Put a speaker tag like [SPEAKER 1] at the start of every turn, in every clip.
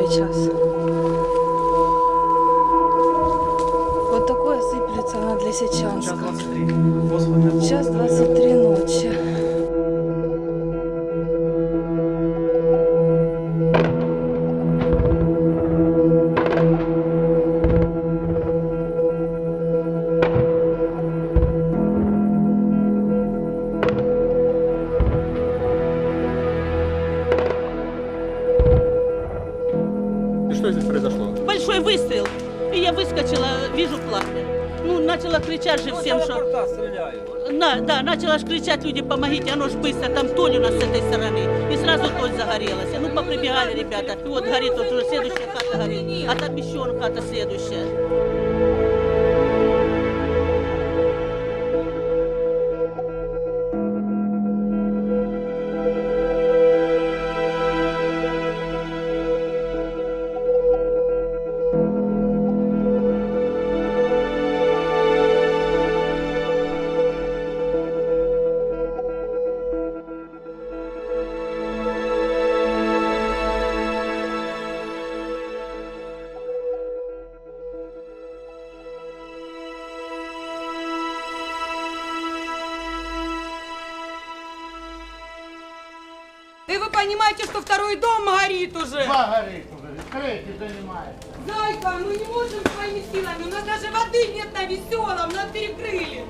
[SPEAKER 1] Час. Вот такое сыплется над Лисичанском. Час 23 ночи.
[SPEAKER 2] Что здесь произошло?
[SPEAKER 3] Большой выстрел. И я выскочила, вижу пламя. Ну, начала кричать же всем, что... Да, начала кричать, люди, помогите, оно ж быстро, там Толь у нас с этой стороны. И сразу Толь загорелась. Ну, поприбегали ребята. И вот горит, вот уже следующая хата горит. А там еще хата следующая.
[SPEAKER 4] Вы понимаете, что второй дом горит уже?
[SPEAKER 5] Два горит уже, третий занимается.
[SPEAKER 4] Зайка, мы не можем своими силами, у нас даже воды нет на Веселом, нас перекрыли.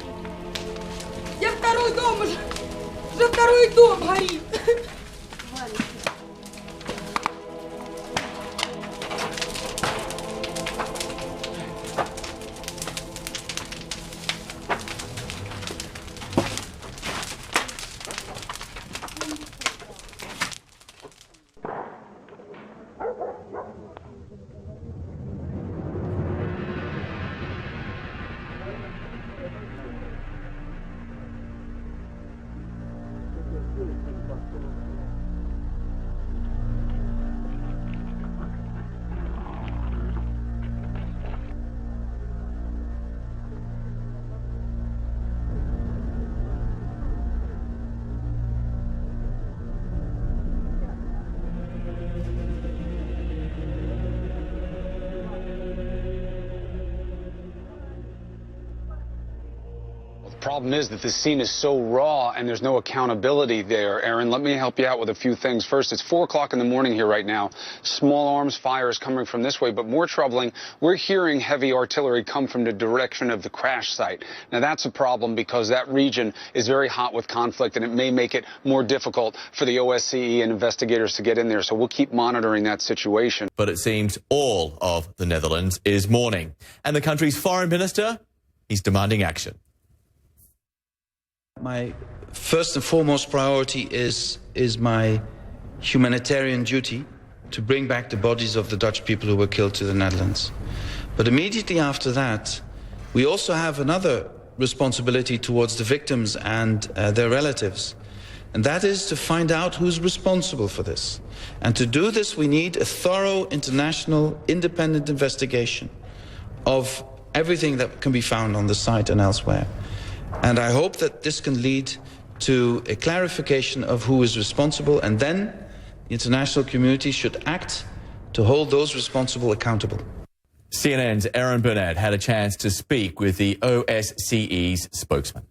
[SPEAKER 4] Я второй дом уже второй дом горит.
[SPEAKER 6] The problem is that the scene is so raw and there's no accountability there. Aaron, let me help you out with a few things. First, it's 4 o'clock in the morning here right now. Small arms fire is coming from this way, but more troubling, we're hearing heavy artillery come from the direction of the crash site. Now, that's a problem because that region is very hot with conflict and it may make it more difficult for the OSCE and investigators to get in there. So we'll keep monitoring that situation.
[SPEAKER 7] But it seems all of the Netherlands is mourning. And the country's foreign minister, he's demanding action.
[SPEAKER 8] My first and foremost priority is my humanitarian duty to bring back the bodies of the Dutch people who were killed to the Netherlands. But immediately after that, we also have another responsibility towards the victims and their relatives. And that is to find out who's responsible for this. And to do this, we need a thorough international independent investigation of everything that can be found on the site and elsewhere. And I hope that this can lead to a clarification of who is responsible, and then the international community should act to hold those responsible accountable.
[SPEAKER 7] CNN's Aaron Burnett had a chance to speak with the OSCE's spokesman.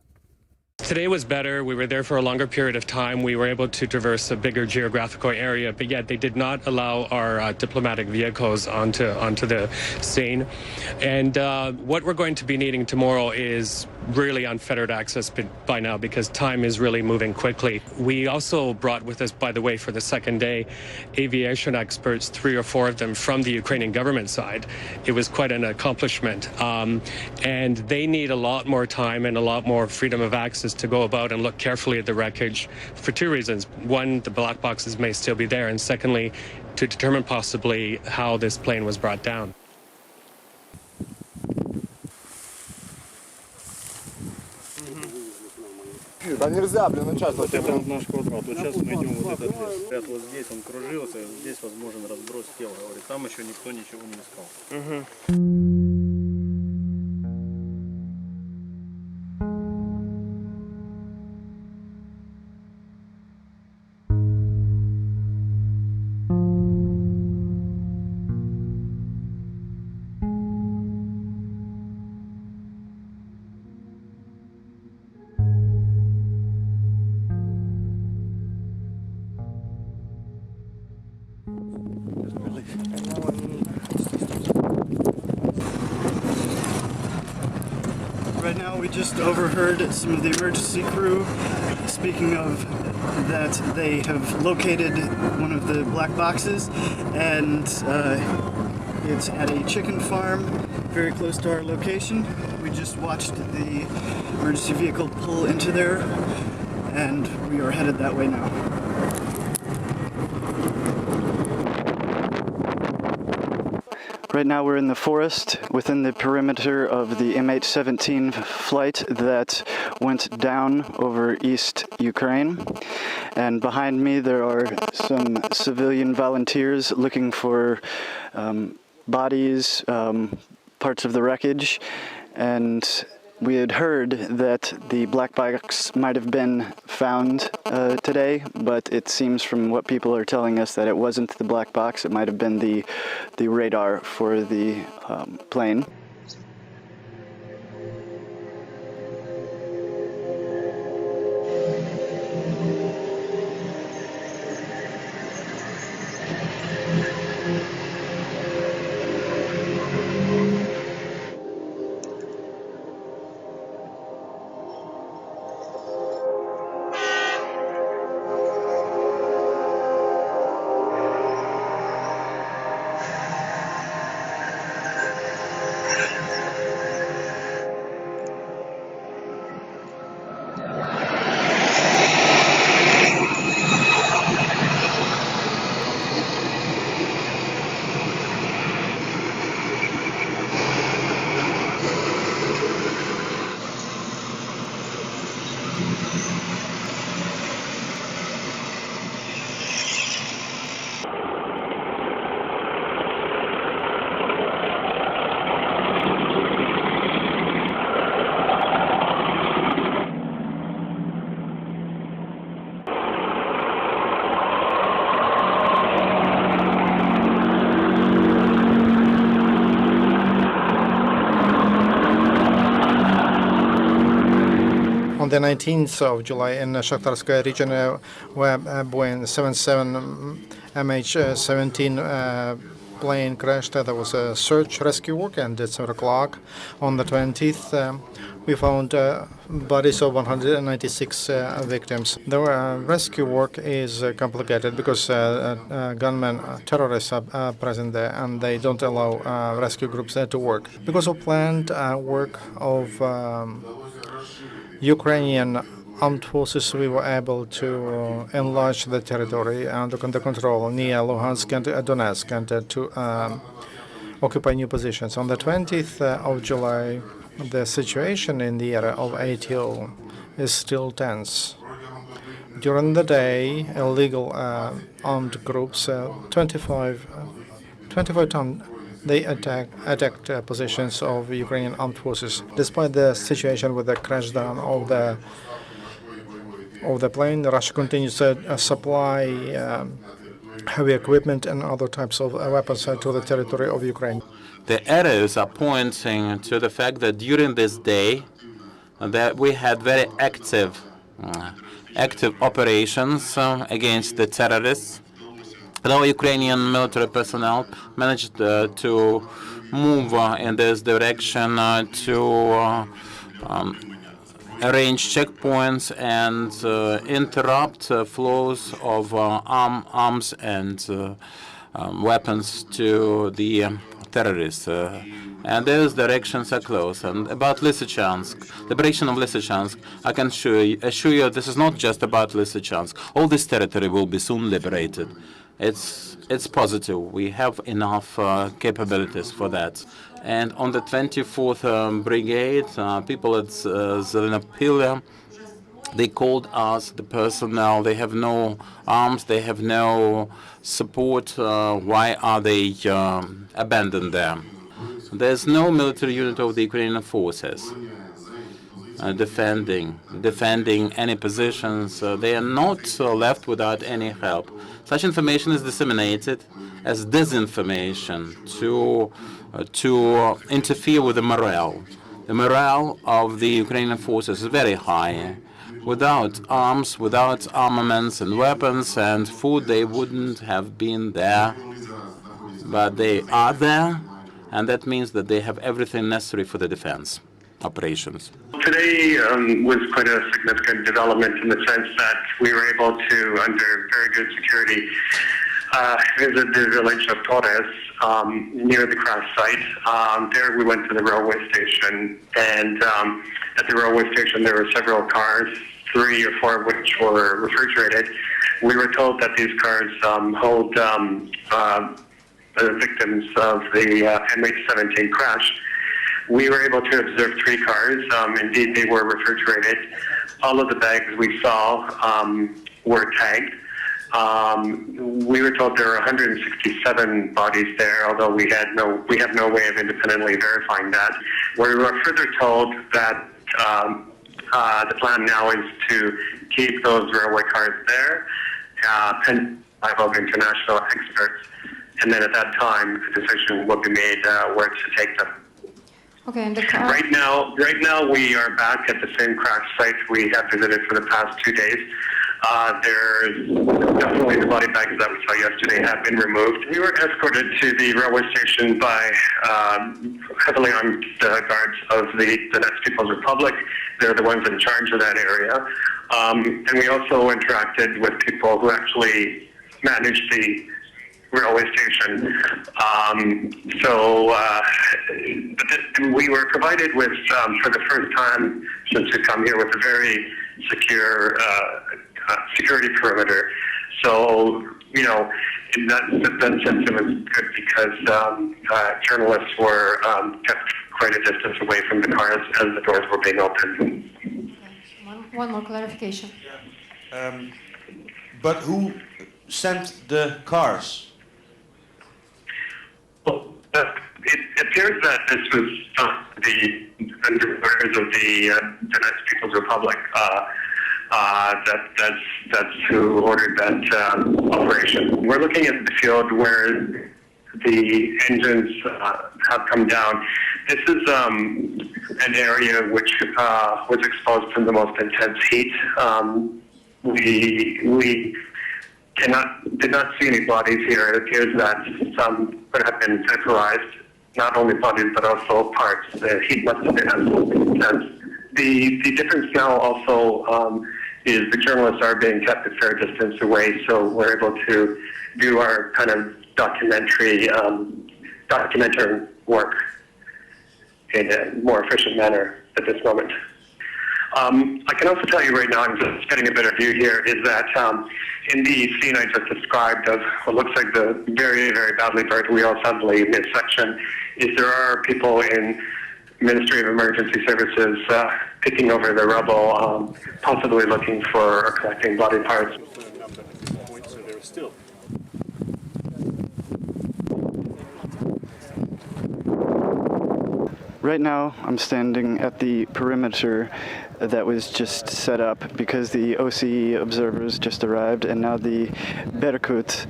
[SPEAKER 9] Today was better. We were there for a longer period of time. We were able to traverse a bigger geographical area, but yet they did not allow our diplomatic vehicles onto the scene. And what we're going to be needing tomorrow is really unfettered access by now, because time is really moving quickly. We also brought with us, by the way, for the second day, aviation experts, 3 or 4 of them from the Ukrainian government side. It was quite an accomplishment. And they need a lot more time and a lot more freedom of access to go about and look carefully at the wreckage for 2 reasons. One, the black boxes may still be there, and secondly, to determine possibly how this plane was brought down.
[SPEAKER 2] Да нельзя, блин, участвовать.
[SPEAKER 10] Это вот наш квадрат. Вот сейчас мы идем вот этот лес. Ряд вот здесь он кружился, здесь возможен разброс тела. Говорит, там еще никто ничего не искал.
[SPEAKER 11] Right now we just overheard some of the emergency crew speaking of that they have located one of the black boxes, and it's at a chicken farm very close to our location. We just watched the emergency vehicle pull into there, and we are headed that way now. Right now we're in the forest within the perimeter of the MH17 flight that went down over East Ukraine. And behind me there are some civilian volunteers looking for bodies, parts of the wreckage, and we had heard that the black box might have been found today, but it seems from what people are telling us that it wasn't the black box. It might have been the radar for the plane.
[SPEAKER 5] On the 19th of July in the Shakhtarskaya region, where Boeing 77 MH17 plane crashed, there was a search rescue work, and at 7 o'clock on the 20th, we found bodies of 196 victims. The rescue work is complicated because gunmen, terrorists are present there, and they don't allow rescue groups to work. Because of planned work of Ukrainian armed forces, we were able to enlarge the territory under control near Lugansk and Donetsk, and to occupy new positions. On the 20th of July, the situation in the area of ATO is still tense. During the day, illegal armed groups, 25 tons, they attacked positions of Ukrainian armed forces. Despite the situation with the crash down of the plane, Russia continues to supply heavy equipment and other types of weapons to the territory of Ukraine.
[SPEAKER 12] The arrows are pointing to the fact that during this day that we had very active operations against the terrorists. Our Ukrainian military personnel managed to move in this direction to arrange checkpoints and interrupt flows of arms and weapons to the terrorists. And those directions are closed. And about Lisichansk, liberation of Lisichansk, I can assure you this is not just about Lisichansk. All this territory will be soon liberated. It's positive. We have enough capabilities for that. And on the 24th Brigade, people at Zelenopilya, they called us, the personnel. They have no arms. They have no support. Why are they abandoned there? There's no military unit of the Ukrainian forces defending any positions. They are not left without any help. Such information is disseminated as disinformation to interfere with the morale. The morale of the Ukrainian forces is very high. Without arms, without armaments and weapons and food, they wouldn't have been there. But they are there, and that means that they have everything necessary for the defense. operations.
[SPEAKER 13] Today was quite a significant development in the sense that we were able to, under very good security, visit the village of Torez near the crash site. There we went to the railway station, and at the railway station there were several cars, 3 or 4 of which were refrigerated. We were told that these cars hold the victims of the MH17 crash. We were able to observe 3 cars. Indeed, they were refrigerated. All of the bags we saw were tagged. We were told there were 167 bodies there, although we have no way of independently verifying that. We were further told that the plan now is to keep those railway cars there, and of international experts, and then at that time, a decision will be made where to take them.
[SPEAKER 14] Okay, and the car?
[SPEAKER 13] Right now, we are back at the same crash site we have visited for the past 2 days. There's definitely the body bags that we saw yesterday have been removed. We were escorted to the railway station by heavily armed guards of the Donetsk People's Republic. They're the ones in charge of that area. And we also interacted with people who actually managed the railway station. We were provided with, for the first time since we come here, with a very secure security perimeter. So, you know, in that sense it was good because journalists were kept quite a distance away from the cars as the doors were being opened.
[SPEAKER 14] One more clarification.
[SPEAKER 15] But who sent the cars?
[SPEAKER 13] Well, it appears that this was the orders of the Donetsk People's Republic. That's who ordered that operation. We're looking at the field where the engines have come down. This is an area which was exposed to the most intense heat. We did not see any bodies here. It appears that some could have been vaporized, not only bodies but also parts. The heat must have been absolutely intense. The difference now also is the journalists are being kept a fair distance away, so we're able to do our kind of documentary work in a more efficient manner at this moment. I can also tell you right now, I'm just getting a better view here, is that in the scene I just described of what looks like the very, very badly burnt wheel assembly midsection, is there are people in Ministry of Emergency Services picking over the rubble, possibly looking for or collecting body parts.
[SPEAKER 11] Right now, I'm standing at the perimeter that was just set up because the OSCE observers just arrived, and now the Berkut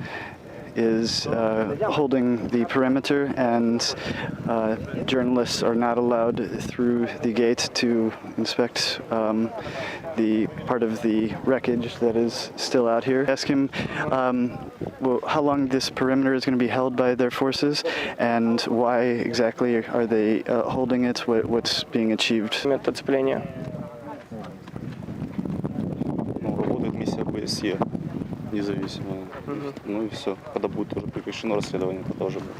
[SPEAKER 11] is holding the perimeter, and journalists are not allowed through the gate to inspect the part of the wreckage that is still out here. Ask him how long this perimeter is going to be held by their forces, and why exactly are they holding it, what's being achieved.
[SPEAKER 16] Работает миссия ОБСЕ независимая. Ну и все. Когда будет уже прекращено расследование, тогда уже будет.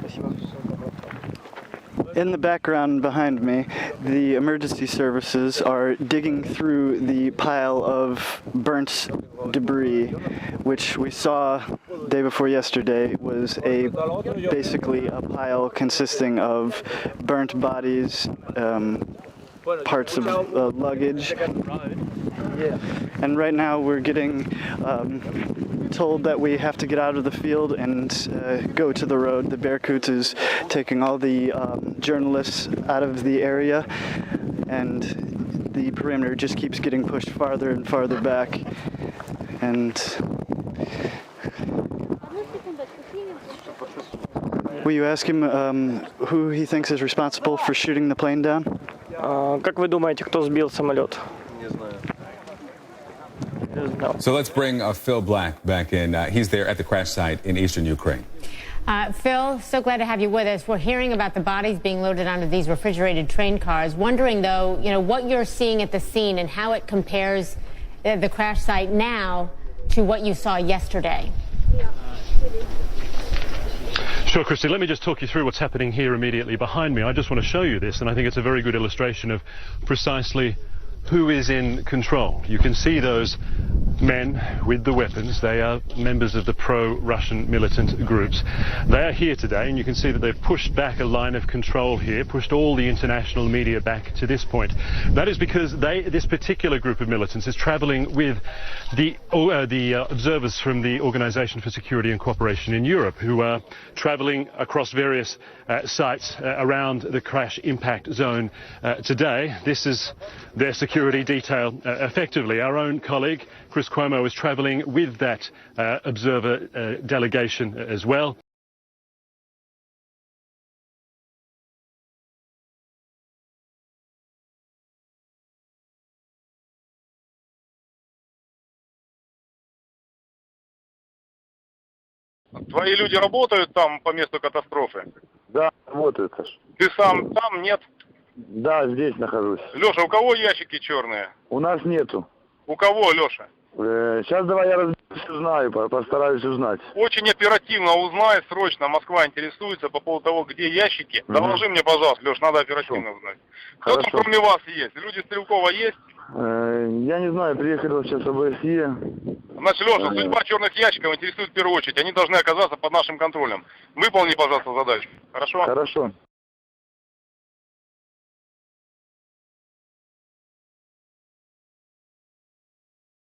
[SPEAKER 16] Спасибо.
[SPEAKER 11] In the background behind me, the emergency services are digging through the pile of burnt debris, which we saw day before yesterday was basically a pile consisting of burnt bodies, parts of luggage. And right now we're getting told that we have to get out of the field and go to the road. The Berkut is taking all the journalists out of the area, and the perimeter just keeps getting pushed farther and farther back. And will you ask him who he thinks is responsible for shooting the plane down?
[SPEAKER 17] Как вы думаете, кто сбил самолет?
[SPEAKER 18] So let's bring Phil Black back in. He's there at the crash site in eastern Ukraine. Phil, so glad to have you with us. We're hearing about the bodies being loaded onto these refrigerated train cars. Wondering, though, what you're seeing at the scene and how it compares the crash site now to what you saw yesterday.
[SPEAKER 19] Sure, Christy. Let me just talk you through what's happening here immediately behind me. I just want to show you this, and I think it's a very good illustration of precisely who is in control. You can see those men with the weapons. They are members of the pro-Russian militant groups. They are here today, and you can see that they've pushed back a line of control here, pushed all the international media back to this point. That is because this particular group of militants is traveling with the observers from the Organization for Security and Cooperation in Europe, who are traveling across various sites around the crash impact zone today. This is their security detail. Effectively, our own colleague, Chris Cuomo, is traveling with that observer delegation as well.
[SPEAKER 2] Твои люди работают там по месту катастрофы?
[SPEAKER 20] Да, работают, Саш.
[SPEAKER 2] Ты сам там, нет?
[SPEAKER 20] Да, здесь нахожусь.
[SPEAKER 2] Леша, у кого ящики черные?
[SPEAKER 20] У нас нету.
[SPEAKER 2] У кого, Леша?
[SPEAKER 20] Сейчас давай я разберусь, узнаю, постараюсь узнать.
[SPEAKER 2] Очень оперативно узнай, срочно. Москва интересуется по поводу того, где ящики. Доложи мне, пожалуйста, Леш, надо оперативно узнать. Кто там кроме вас есть? Люди Стрелкова есть?
[SPEAKER 20] Я не знаю, приехали сейчас ОБСЕ.
[SPEAKER 2] Значит, Леша, судьба черных ящиков интересует в первую очередь. Они должны оказаться под нашим контролем. Выполни, пожалуйста, задачу. Хорошо?
[SPEAKER 20] Хорошо.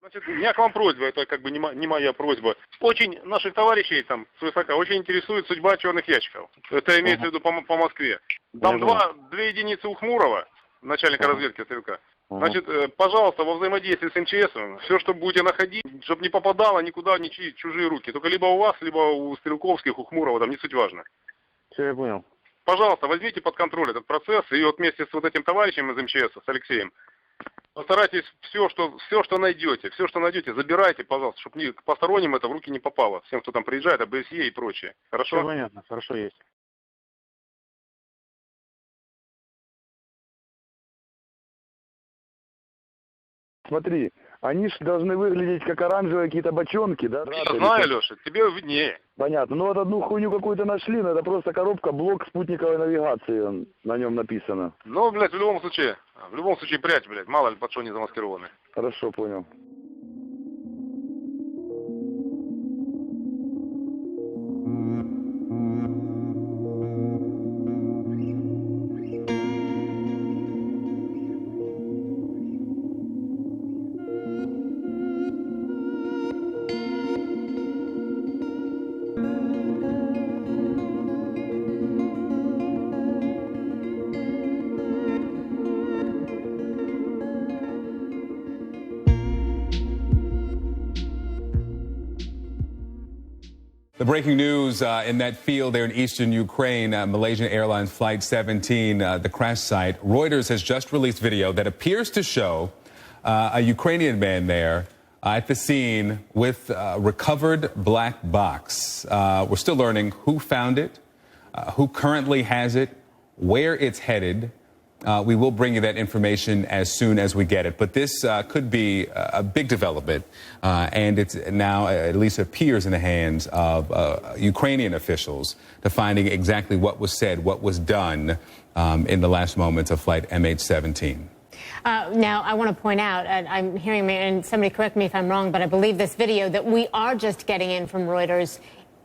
[SPEAKER 2] Значит, у меня к вам просьба, это как бы не моя просьба. Очень наших товарищей там с высока очень интересует судьба черных ящиков. Это имеется в виду по Москве. Там две единицы у Хмурого, начальника разведки стрелка. Значит, пожалуйста, во взаимодействии с МЧС, все, что будете находить, чтобы не попадало никуда ни чужие руки. Только либо у вас, либо у Стрелковских, у Хмурого, там не суть важно.
[SPEAKER 20] Все, я понял.
[SPEAKER 2] Пожалуйста, возьмите под контроль этот процесс, и вот вместе с вот этим товарищем из МЧС, с Алексеем, постарайтесь все, что найдете, забирайте, пожалуйста, чтобы к посторонним это в руки не попало. Всем, кто там приезжает, ОБСЕ и прочее. Хорошо?
[SPEAKER 20] Все понятно, хорошо есть. Смотри, они же должны выглядеть как оранжевые какие-то бочонки, да?
[SPEAKER 2] Я знаю, Леша, тебе виднее.
[SPEAKER 20] Понятно. Ну вот одну хуйню какую-то нашли, но это просто коробка, блок спутниковой навигации, на нем написано.
[SPEAKER 2] Ну, блядь, в любом случае прячь, блядь, мало ли под что они замаскированы.
[SPEAKER 20] Хорошо, понял.
[SPEAKER 21] The breaking news in that field there in eastern Ukraine, Malaysian Airlines Flight 17, the crash site. Reuters has just released video that appears to show a Ukrainian man there at the scene with a recovered black box. We're still learning who found it, who currently has it, where it's headed. We will bring you that information as soon as we get it. But this could be a big development, and it's now at least appears in the hands of Ukrainian officials to finding exactly what was said, what was done in the last moments of flight MH17.
[SPEAKER 18] Now, I want to point out, I'm hearing, and somebody correct me if I'm wrong, but I believe this video that we are just getting in from Reuters,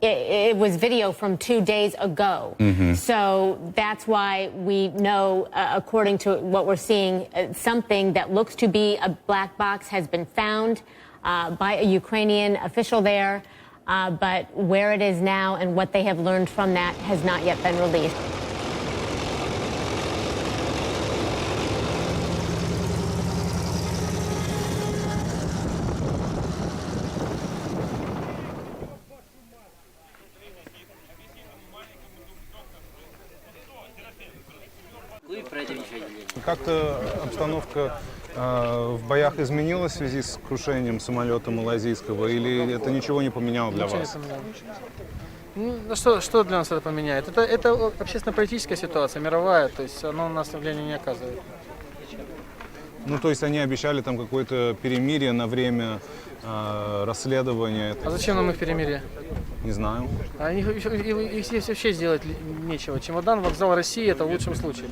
[SPEAKER 18] it was video from 2 days ago. Mm-hmm. So that's why we know, according to what we're seeing, something that looks to be a black box has been found by a Ukrainian official there. But where it is now and what they have learned from that has not yet been released.
[SPEAKER 22] Как-то обстановка в боях изменилась в связи с крушением самолета малазийского, или это ничего не поменяло для вас?
[SPEAKER 1] Ну, что для нас это поменяет? Это общественно-политическая ситуация, мировая, то есть оно на нас влияния не оказывает.
[SPEAKER 22] Ну, то есть они обещали там какое-то перемирие на время расследования.
[SPEAKER 1] А зачем нам их перемирие?
[SPEAKER 22] Не знаю.
[SPEAKER 1] Их здесь вообще сделать нечего. Чемодан, вокзал России – это в лучшем случае.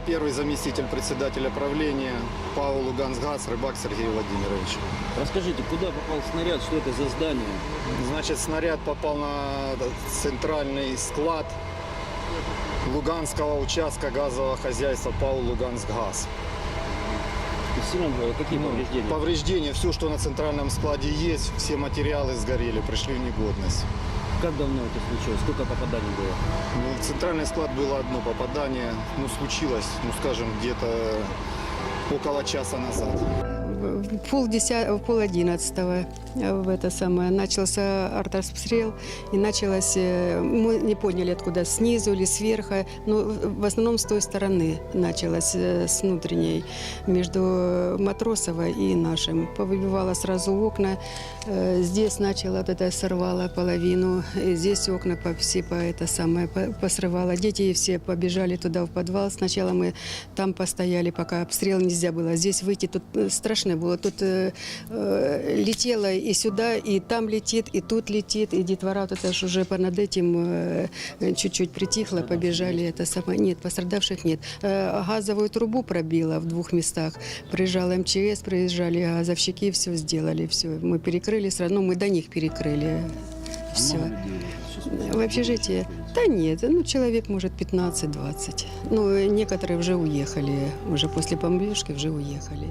[SPEAKER 3] Первый заместитель председателя правления ПАО «Лугансгаз» Рыбак Сергей Владимирович.
[SPEAKER 10] Расскажите, куда попал снаряд, что это за здание?
[SPEAKER 3] Значит, снаряд попал на центральный склад Луганского участка газового хозяйства ПАО «Лугансгаз».
[SPEAKER 10] Какие повреждения?
[SPEAKER 3] Повреждения, все, что на центральном складе есть, все материалы сгорели, пришли в негодность.
[SPEAKER 10] Как давно это случилось? Сколько попаданий было?
[SPEAKER 3] Ну, в центральный склад было одно попадание, случилось, скажем, где-то около часа назад.
[SPEAKER 23] В 10:30 начался артобстрел, и началось, мы не поняли, откуда, снизу или сверху, но в основном с той стороны началось, с внутренней, между Матросовой и нашим. Повыбивало сразу окна, здесь начало, сорвало половину, здесь окна все посрывало. Дети все побежали туда в подвал. Сначала мы там постояли, пока обстрел нельзя было. Здесь выйти, тут страшно было. Тут летело и сюда, и там летит, и тут летит, и детвора вот это ж уже понад этим чуть-чуть притихло, побежали. Нет, пострадавших нет. Газовую трубу пробило в 2 местах. Приезжал МЧС, приезжали газовщики, все сделали, все. Мы перекрыли сразу, мы до них перекрыли. Все. В общежитии? Да нет, человек, может, 15-20. Некоторые уже уехали, уже после бомбежки уже уехали.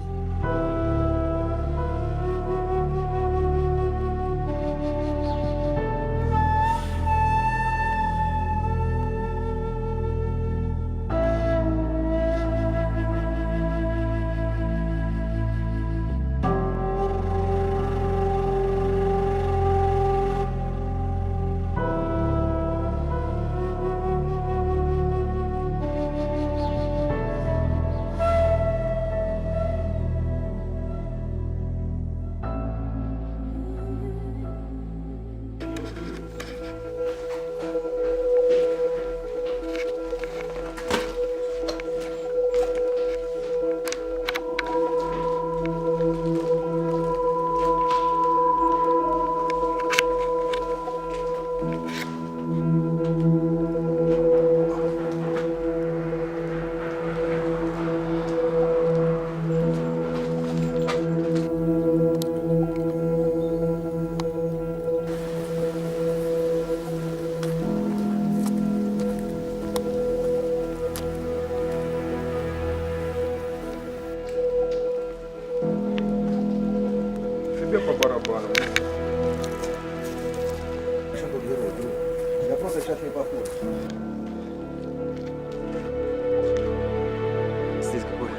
[SPEAKER 4] Здесь какой?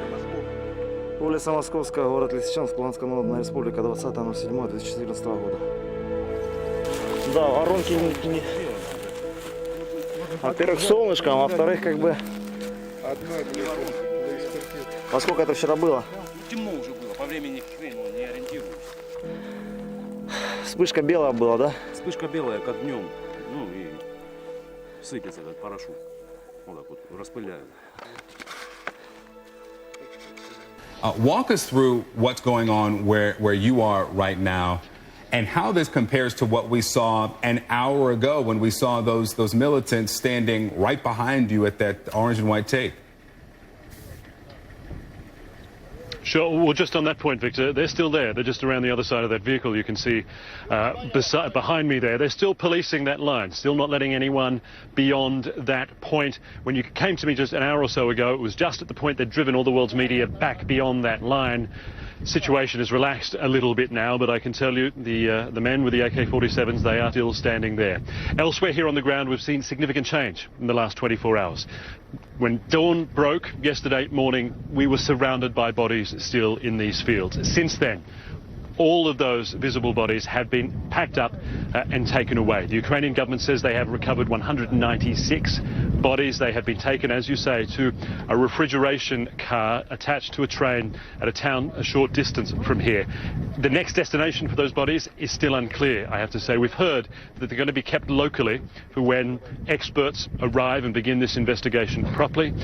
[SPEAKER 4] Улица Московская, город Лисичанск, Луганская Народная Республика, 20.07.2014 года. Да, воронки не... Во-первых, солнышко, а во-вторых, как бы... Во сколько это вчера было?
[SPEAKER 15] Темно уже было, по времени хрен, не ориентируюсь.
[SPEAKER 4] Вспышка белая была, да?
[SPEAKER 15] Вспышка белая, как днем. Ну и сыпется этот порошок. Вот так вот распыляют.
[SPEAKER 21] Walk us through what's going on where you are right now and how this compares to what we saw an hour ago when we saw those militants standing right behind you at that orange and white tape.
[SPEAKER 19] Sure. Well, just on that point, Victor, they're still there. They're just around the other side of that vehicle. You can see behind me there. They're still policing that line, still not letting anyone beyond that point. When you came to me just an hour or so ago, it was just at the point they'd driven all the world's media back beyond that line. Situation is relaxed a little bit now, but I can tell you the men with the AK-47s, they are still standing there. Elsewhere here on the ground, we've seen significant change in the last 24 hours. When dawn broke yesterday morning, we were surrounded by bodies still in these fields. Since then, all of those visible bodies have been packed up and taken away. The Ukrainian government says they have recovered 196 bodies. They have been taken, as you say, to a refrigeration car attached to a train at a town a short distance from here. The next destination for those bodies is still unclear, I have to say. We've heard that they're going to be kept locally for when experts arrive and begin this investigation properly.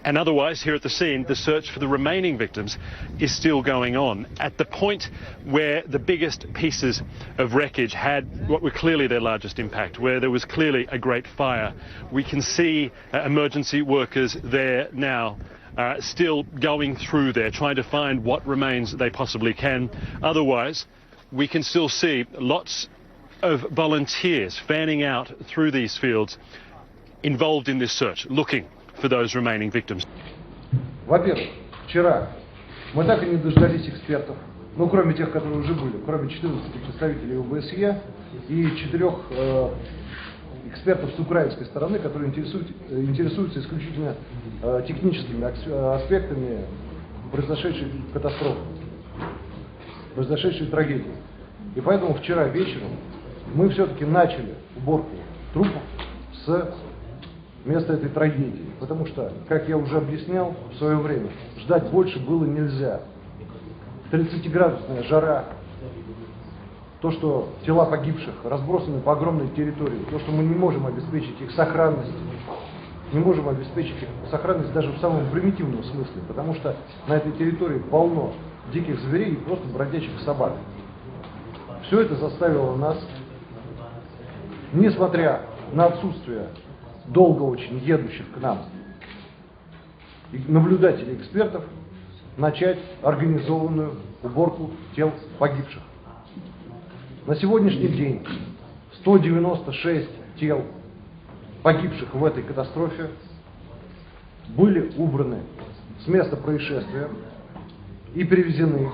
[SPEAKER 19] And otherwise, here at the scene, the search for the remaining victims is still going on. At the point where the biggest pieces of wreckage had what were clearly their largest impact, where there was clearly a great fire, we can see emergency workers there now still going through there, trying to find what remains they possibly can. Otherwise, we can still see lots of volunteers fanning out through these fields involved in this search, looking for those remaining victims.
[SPEAKER 6] Во-первых, вчера мы так и не дождались экспертов, ну, кроме тех, которые уже были, кроме 14 представителей ОБСЕ и 4 экспертов с украинской стороны, которые интересуются исключительно техническими аспектами произошедшей катастрофы, произошедшей трагедии. И поэтому вчера вечером мы все-таки начали уборку трупов с места этой трагедии. Потому что, как я уже объяснял в свое время, ждать больше было нельзя. 30-градусная жара, то, что тела погибших разбросаны по огромной территории, то, что мы не можем обеспечить их сохранность, не можем обеспечить их сохранность даже в самом примитивном смысле, потому что на этой территории полно диких зверей и просто бродячих собак. Все это заставило нас, несмотря на отсутствие долго очень едущих к нам наблюдателей, экспертов, начать организованную уборку тел погибших. На сегодняшний день 196 тел погибших в этой катастрофе были убраны с места происшествия и перевезены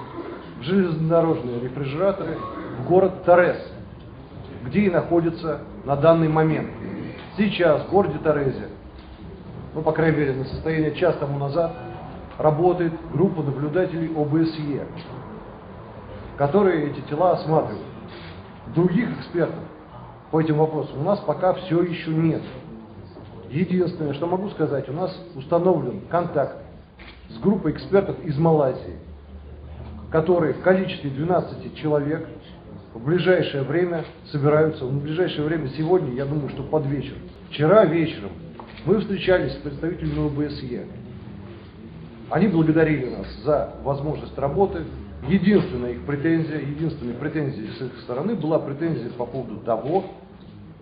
[SPEAKER 6] в железнодорожные рефрижераторы в город Torez, где и находятся на данный момент. Сейчас в городе Торезе, ну, по крайней мере, на состояние час тому назад, работает группа наблюдателей ОБСЕ, которые эти тела осматривают. Других экспертов по этим вопросам у нас пока все еще нет. Единственное, что могу сказать, у нас установлен контакт с группой экспертов из Малайзии, которые в количестве 12 человек в ближайшее время собираются, в ближайшее время сегодня, я думаю, что под вечер. Вчера вечером мы встречались с представителями ОБСЕ. Они благодарили нас за возможность работы. Единственная претензия с их стороны была претензия по поводу того,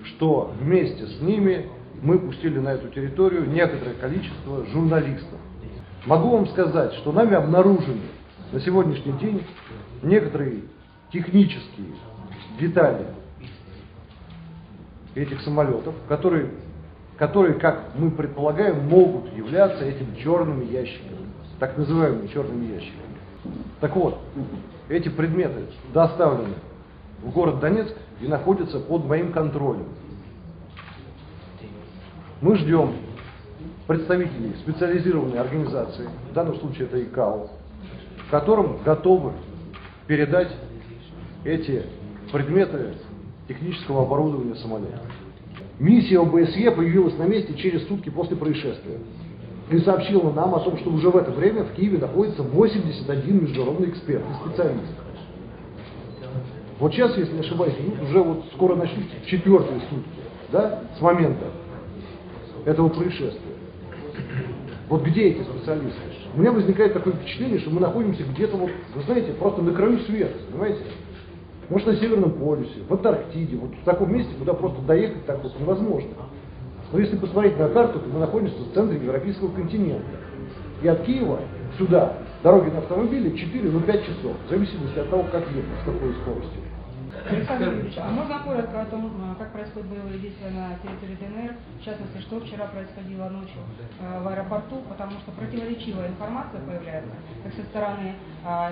[SPEAKER 6] что вместе с ними мы пустили на эту территорию некоторое количество журналистов. Могу вам сказать, что нами обнаружены на сегодняшний день некоторые технические детали этих самолетов, которые, как мы предполагаем, могут являться этими черными ящиками, так называемыми черными ящиками. Так вот, эти предметы доставлены в город Донецк и находятся под моим контролем. Мы ждем представителей специализированной организации, в данном случае это ИКАО, которым готовы передать эти предметы технического оборудования самолета. Миссия ОБСЕ появилась на месте через сутки после происшествия и сообщила нам о том, что уже в это время в Киеве находится 81 международный эксперт и специалист. Вот сейчас, если не ошибаюсь, уже вот скоро начнутся 4-е сутки, да, с момента этого происшествия. Вот где эти специалисты? У меня возникает такое впечатление, что мы находимся где-то, вот, вы знаете, просто на краю света, понимаете? Может, на Северном полюсе, в Антарктиде, вот в таком месте, куда просто доехать так вот невозможно. Но если посмотреть на карту, то мы находимся в центре европейского континента. И от Киева сюда дороги на автомобиле 4-5 часов, в зависимости от того, как ехать, с какой скоростью.
[SPEAKER 7] Александр Юрьевич, а можно коротко о том, как происходят боевые действия на территории ДНР, в частности, что вчера происходило ночью в аэропорту, потому что противоречивая информация появляется, как со стороны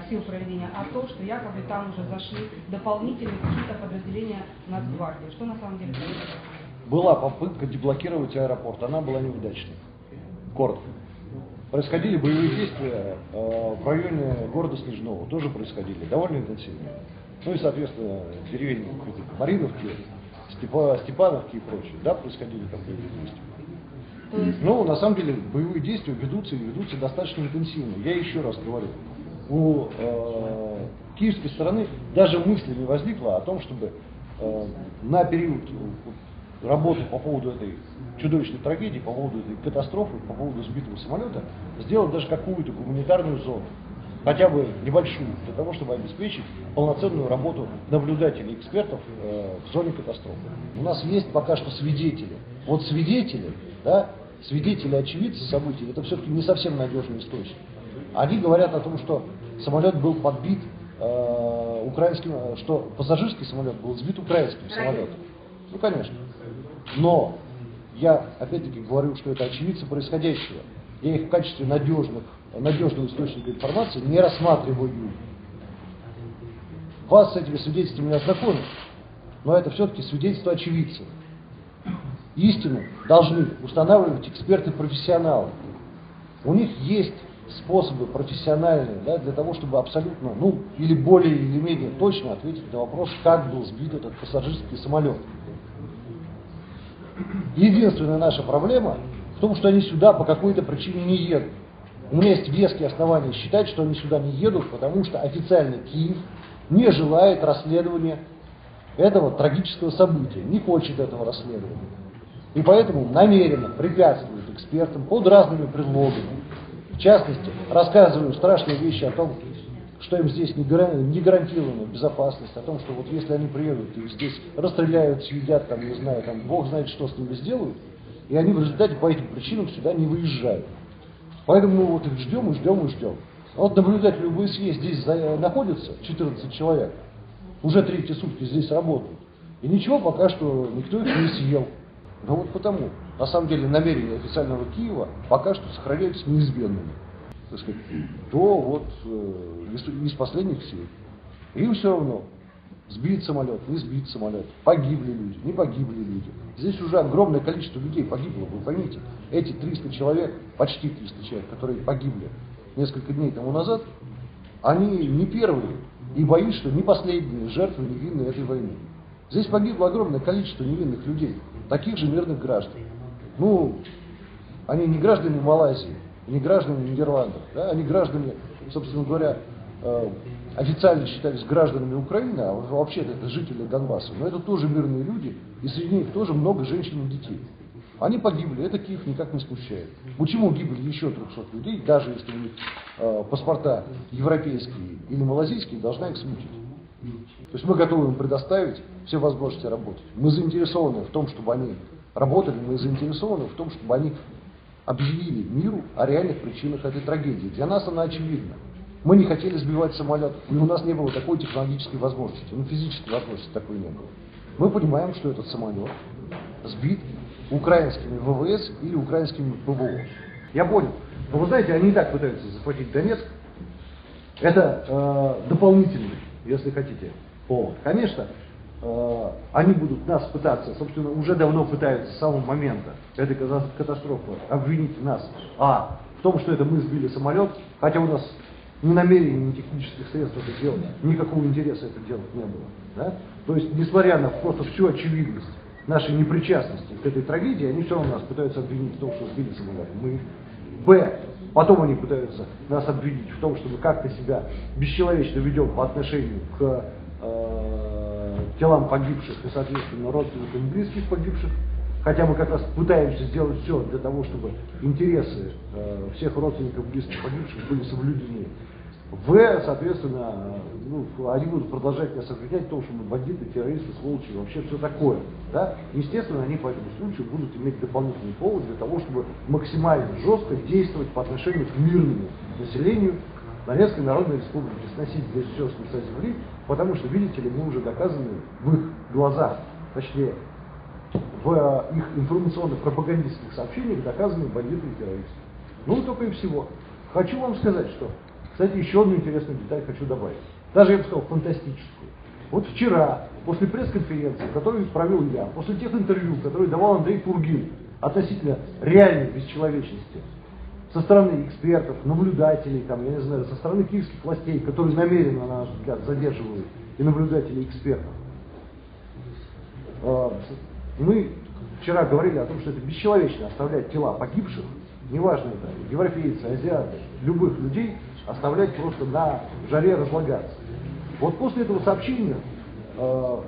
[SPEAKER 7] сил проведения АТО, что якобы там уже зашли дополнительные какие-то подразделения Нацгвардии. Что на самом деле происходит?
[SPEAKER 6] Была попытка деблокировать аэропорт, она была неудачной. Коротко. Происходили боевые действия в районе города Снежного, тоже происходили, довольно интенсивно. Ну и, соответственно, деревень Мариновки, Степановки и прочее, да, происходили там боевые действия. Но на самом деле боевые действия ведутся и ведутся достаточно интенсивно. Я еще раз говорю, у киевской стороны даже мысли не возникло о том, чтобы на период работы по поводу этой чудовищной трагедии, по поводу этой катастрофы, по поводу сбитого самолета, сделать даже какую-то гуманитарную зону. Хотя бы небольшую, для того, чтобы обеспечить полноценную работу наблюдателей, экспертов в зоне катастрофы. У нас есть пока что свидетели. Вот свидетели, да, свидетели, очевидцы событий, это все-таки не совсем надежный источник. Они говорят о том, что самолет был подбит украинским, что пассажирский самолет был сбит украинским самолетом. Ну, конечно. Но я опять-таки говорю, что это очевидцы происходящего. Я их в качестве надежного источника информации не рассматриваю. Вас с этими свидетельствами не ознакомят, но это все-таки свидетельство очевидцев. Истину должны устанавливать эксперты-профессионалы. У них есть способы профессиональные, да, для того, чтобы абсолютно, ну, или более или менее точно ответить на вопрос, как был сбит этот пассажирский самолет. Единственная наша проблема в том, что они сюда по какой-то причине не едут. У меня есть веские основания считать, что они сюда не едут, потому что официально Киев не желает расследования этого трагического события, не хочет этого расследования. И поэтому намеренно препятствует экспертам под разными предлогами. В частности, рассказываю страшные вещи о том, что им здесь не гарантирована безопасность, о том, что вот если они приедут, их здесь расстреляют, съедят, там, не знаю, там, бог знает, что с ними сделают, и они в результате по этим причинам сюда не выезжают. Поэтому мы вот их ждем и ждем и ждем. Вот наблюдатели ОБСЕ здесь находятся, 14 человек, уже 3-й сутки здесь работают. И ничего пока что никто их не съел. Но вот потому, на самом деле, намерения официального Киева пока что сохраняются неизменными. Так сказать, то вот из последних сил. Им все равно, сбит самолет, не сбит самолет, погибли люди, не погибли люди. Здесь уже огромное количество людей погибло, вы поймите. Эти 300 человек, почти 300 человек, которые погибли несколько дней тому назад, они не первые, и боюсь, что не последние жертвы невинной этой войны. Здесь погибло огромное количество невинных людей, таких же мирных граждан. Ну, они не граждане Малайзии, не граждане Нидерландов, да? Они граждане, собственно говоря, официально считались гражданами Украины, а вообще-то это жители Донбасса. Но это тоже мирные люди, и среди них тоже много женщин и детей. Они погибли, это Киев никак не смущает. Почему гибли еще 300 людей, даже если у них паспорта европейские или малазийские, должна их смутить. То есть мы готовы им предоставить все возможности работать. Мы заинтересованы в том, чтобы они работали, мы заинтересованы в том, чтобы они объявили миру о реальных причинах этой трагедии. Для нас она очевидна. Мы не хотели сбивать самолет, и у нас не было такой технологической возможности, физической возможности такой не было. Мы понимаем, что этот самолет сбит украинскими ВВС или украинскими ПВО. Я понял. Но вы знаете, они и так пытаются захватить Донецк. Это дополнительный, если хотите, повод. Конечно, они будут нас пытаться, собственно, уже давно пытаются с самого момента этой катастрофы обвинить нас, в том, что это мы сбили самолет, хотя у нас ни намерений, ни технических средств это делать, никакого интереса это делать не было. Да? То есть, несмотря на просто всю очевидность нашей непричастности к этой трагедии, они все равно нас пытаются обвинить в том, что сбили самолет. Потом они пытаются нас обвинить в том, что мы как-то себя бесчеловечно ведем по отношению к телам погибших и, соответственно, родственникам и близких погибших. Хотя мы как раз пытаемся сделать все для того, чтобы интересы всех родственников и близких погибших были соблюдены. Соответственно, они будут продолжать нас обвинять в том, что мы бандиты, террористы, сволочи и вообще все такое. Да? Естественно, они по этому случаю будут иметь дополнительный повод для того, чтобы максимально жестко действовать по отношению к мирному населению Донецкой Народной Республики, сносить здесь все с лица земли, потому что, видите ли, мы уже доказаны в их глазах, точнее, в их информационно-пропагандистских сообщениях доказаны бандиты и террористы. Только и всего. Хочу вам сказать, что, кстати, еще одну интересную деталь хочу добавить. Даже, я бы сказал, фантастическую. Вот вчера, после пресс-конференции, которую провел я, после тех интервью, которые давал Андрей Пургин относительно реальной бесчеловечности, со стороны экспертов, наблюдателей, я не знаю, со стороны киевских властей, которые намеренно, на наш взгляд, задерживают и наблюдателей, и экспертов. Мы вчера говорили о том, что это бесчеловечно оставлять тела погибших, неважно это, европейцы, азиаты, любых людей, оставлять просто на жаре разлагаться. Вот после этого сообщения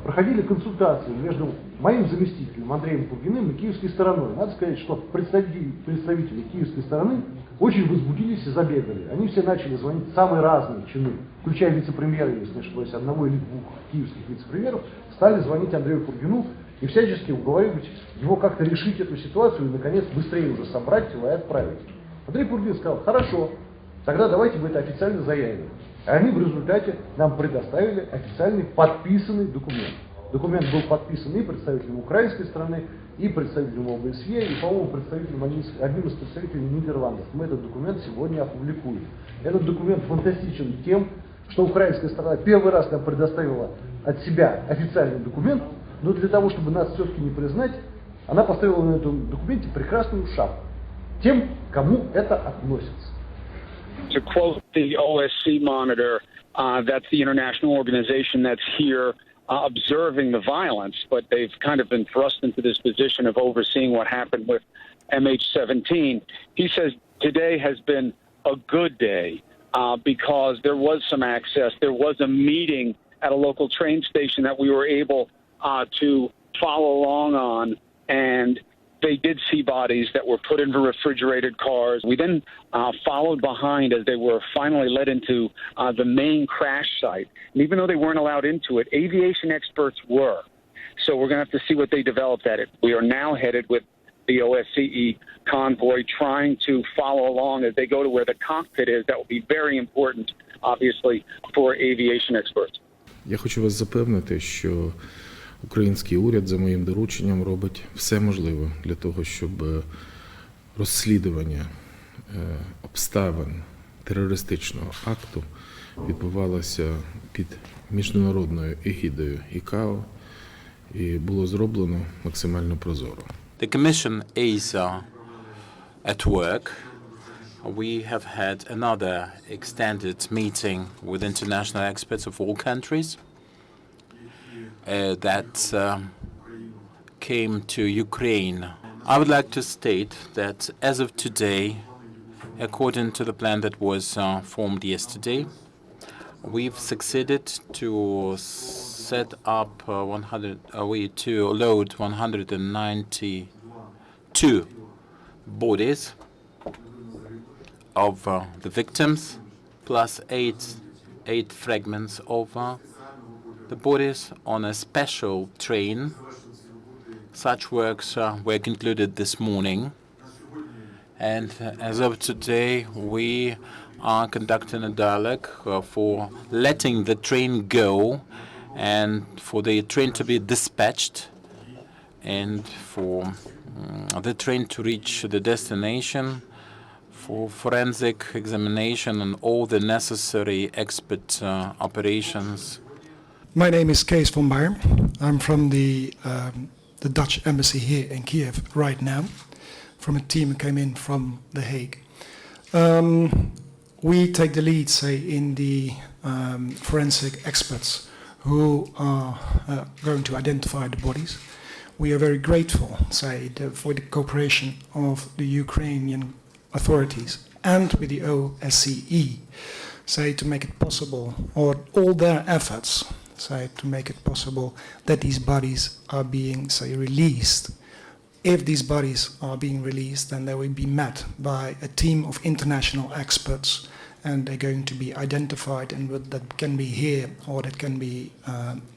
[SPEAKER 6] проходили консультации между моим заместителем Андреем Пургиным и киевской стороной. Надо сказать, что представители киевской стороны очень возбудились и забегали. Они все начали звонить самые разные чины, включая вице-премьера, если не ошибаюсь, одного или двух киевских вице-премьеров, стали звонить Андрею Пургину и всячески уговаривать его как-то решить эту ситуацию и, наконец, быстрее уже собрать тела и отправить. Андрей Пургин сказал: хорошо, тогда давайте мы это официально заявим. И они в результате нам предоставили официальный подписанный документ. Документ был подписан и представителем украинской страны, и представителем ОБСЕ, и, по-моему, одним из представителей Нидерландов. Мы этот документ сегодня опубликуем. Этот документ фантастичен тем, что украинская сторона первый раз нам предоставила от себя официальный документ, но для того, чтобы нас все-таки не признать, она поставила на этом документе прекрасную шапку тем, кому это относится.
[SPEAKER 5] To quote the OSCE monitor, that's the international organization that's here observing the violence, but they've kind of been thrust into this position of overseeing what happened with MH17. He says today has been a good day because there was some access. There was a meeting at a local train station that we were able to follow along on, and they did see bodies that were put into refrigerated cars. We then followed behind as they were finally led into the main crash site. And even though they weren't allowed into it, aviation experts were. So we're going to have to see what they developed at it. We are now headed with the OSCE convoy trying to follow along as they go to where the cockpit is. That will be very important, obviously, for aviation experts.
[SPEAKER 8] Я хочу вас запевнити, що український уряд за моїм дорученням робить все можливе для того, щоб розслідування обставин терористичного акту відбувалося під міжнародною егідою ICAO і було зроблено максимально прозоро.
[SPEAKER 12] The Commission is at work. We have had another extended meeting with international experts of all countries that came to Ukraine. I would like to state that as of today, according to the plan that was formed yesterday, we've succeeded to set up to load 192 bodies of the victims, plus eight fragments of the bodies on a special train. Such works were concluded this morning, and as of today we are conducting a dialogue for letting the train go and for the train to be dispatched and for the train to reach the destination for forensic examination and all the necessary expert operations.
[SPEAKER 9] My name is Kees van Barr. I'm from the Dutch embassy here in Kiev right now, from a team who came in from The Hague. We take the lead, say, in the forensic experts who are going to identify the bodies. We are very grateful, say, for the cooperation of the Ukrainian authorities and with the OSCE, say, to make it possible, or all their efforts, say, to make it possible that these bodies are being, say, released. If these bodies are being released, then they will be met by a team of international experts, and they're going to be identified, and that can be here or that can be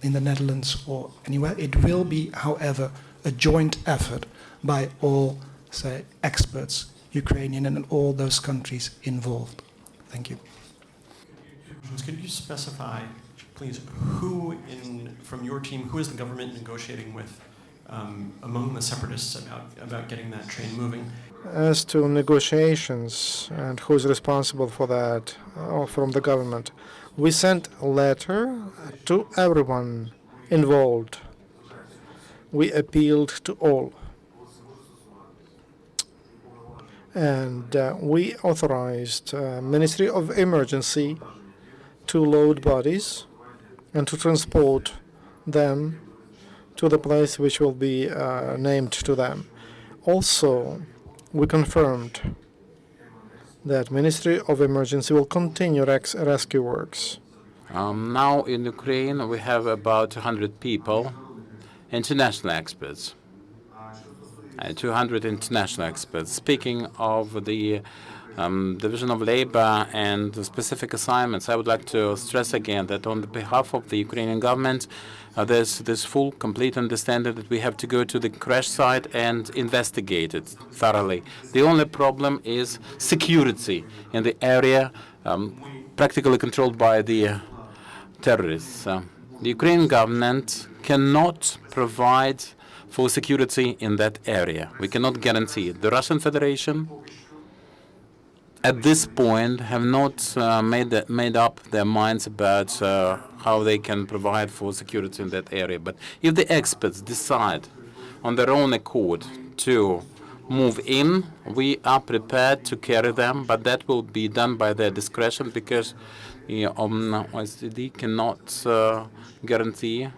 [SPEAKER 9] in the Netherlands or anywhere. It will be, however, a joint effort by all, say, experts, Ukrainian and all those countries involved. Thank you.
[SPEAKER 13] Could you specify, please, who from your team, who is the government negotiating with among the separatists about getting that train moving?
[SPEAKER 14] As to negotiations and who is responsible for that from the government, we sent a letter to everyone involved. We appealed to all. And we authorized Ministry of Emergency to load bodies and to transport them to the place which will be named to them. Also, we confirmed that Ministry of Emergency will continue rescue works.
[SPEAKER 12] Now in Ukraine we have about 200 people, international experts. 200 international experts. Speaking of the division of labor and the specific assignments, I would like to stress again that on the behalf of the Ukrainian government, there's this full, complete understanding that we have to go to the crash site and investigate it thoroughly. The only problem is security in the area practically controlled by the terrorists. The Ukrainian government cannot provide for security in that area. We cannot guarantee it. The Russian Federation at this point have not made up their minds about how they can provide for security in that area. But if the experts decide on their own accord to move in, we are prepared to carry them, but that will be done by their discretion because OSCE cannot guarantee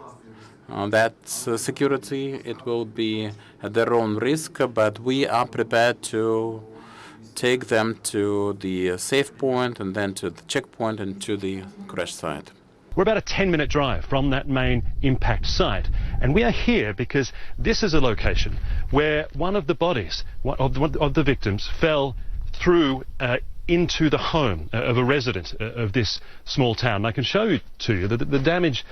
[SPEAKER 12] that security. It will be at their own risk, but we are prepared to take them to the safe point and then to the checkpoint and to the crash site.
[SPEAKER 19] We're about a 10-minute drive from that main impact site, and we are here because this is a location where one of the bodies of the victims fell through into the home of a resident of this small town. I can show you that the damage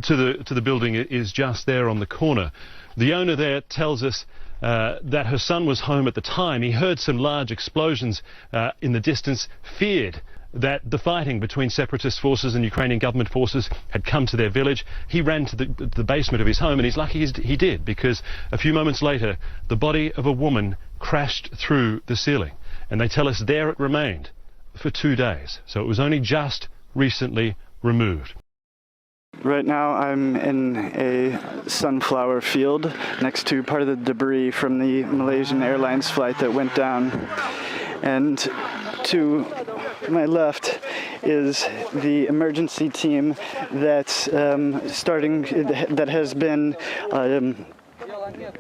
[SPEAKER 19] to the building is just there on the corner. The owner there tells us that her son was home at the time. He heard some large explosions in the distance, feared that the fighting between separatist forces and Ukrainian government forces had come to their village. He ran to the basement of his home, and he's lucky he did, because a few moments later the body of a woman crashed through the ceiling, and they tell us there it remained for 2 days. So it was only just recently removed.
[SPEAKER 11] Right now I'm in a sunflower field next to part of the debris from the Malaysian Airlines flight that went down. And to my left is the emergency team that's that has been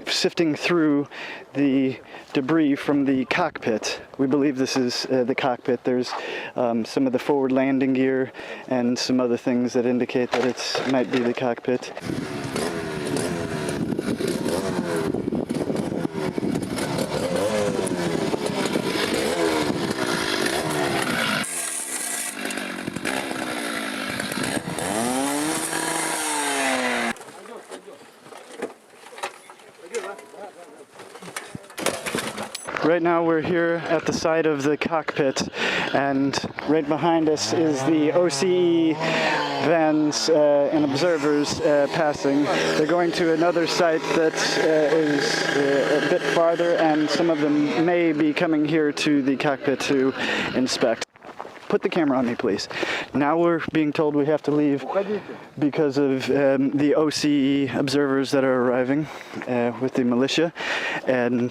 [SPEAKER 11] sifting through the debris from the cockpit. We believe this is the cockpit. There's some of the forward landing gear and some other things that indicate that it might be the cockpit. Right now we're here at the side of the cockpit, and right behind us is the OSCE vans and observers passing. They're going to another site that is a bit farther, and some of them may be coming here to the cockpit to inspect. put the camera on me, please. Now we're being told we have to leave because of the OSCE observers that are arriving with the militia, and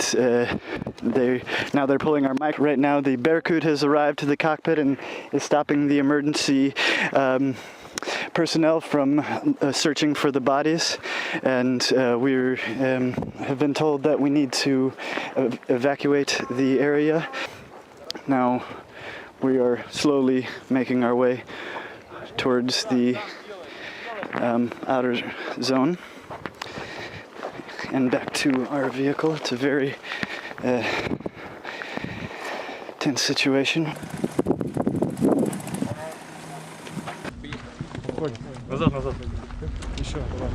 [SPEAKER 11] they're pulling our mic. Right now the Berkut has arrived to the cockpit and is stopping the emergency personnel from searching for the bodies, and we have been told that we need to evacuate the area. Now we are slowly making our way towards the outer zone and back to our vehicle. It's a very tense situation.
[SPEAKER 10] Назад, назад. Еще, давай.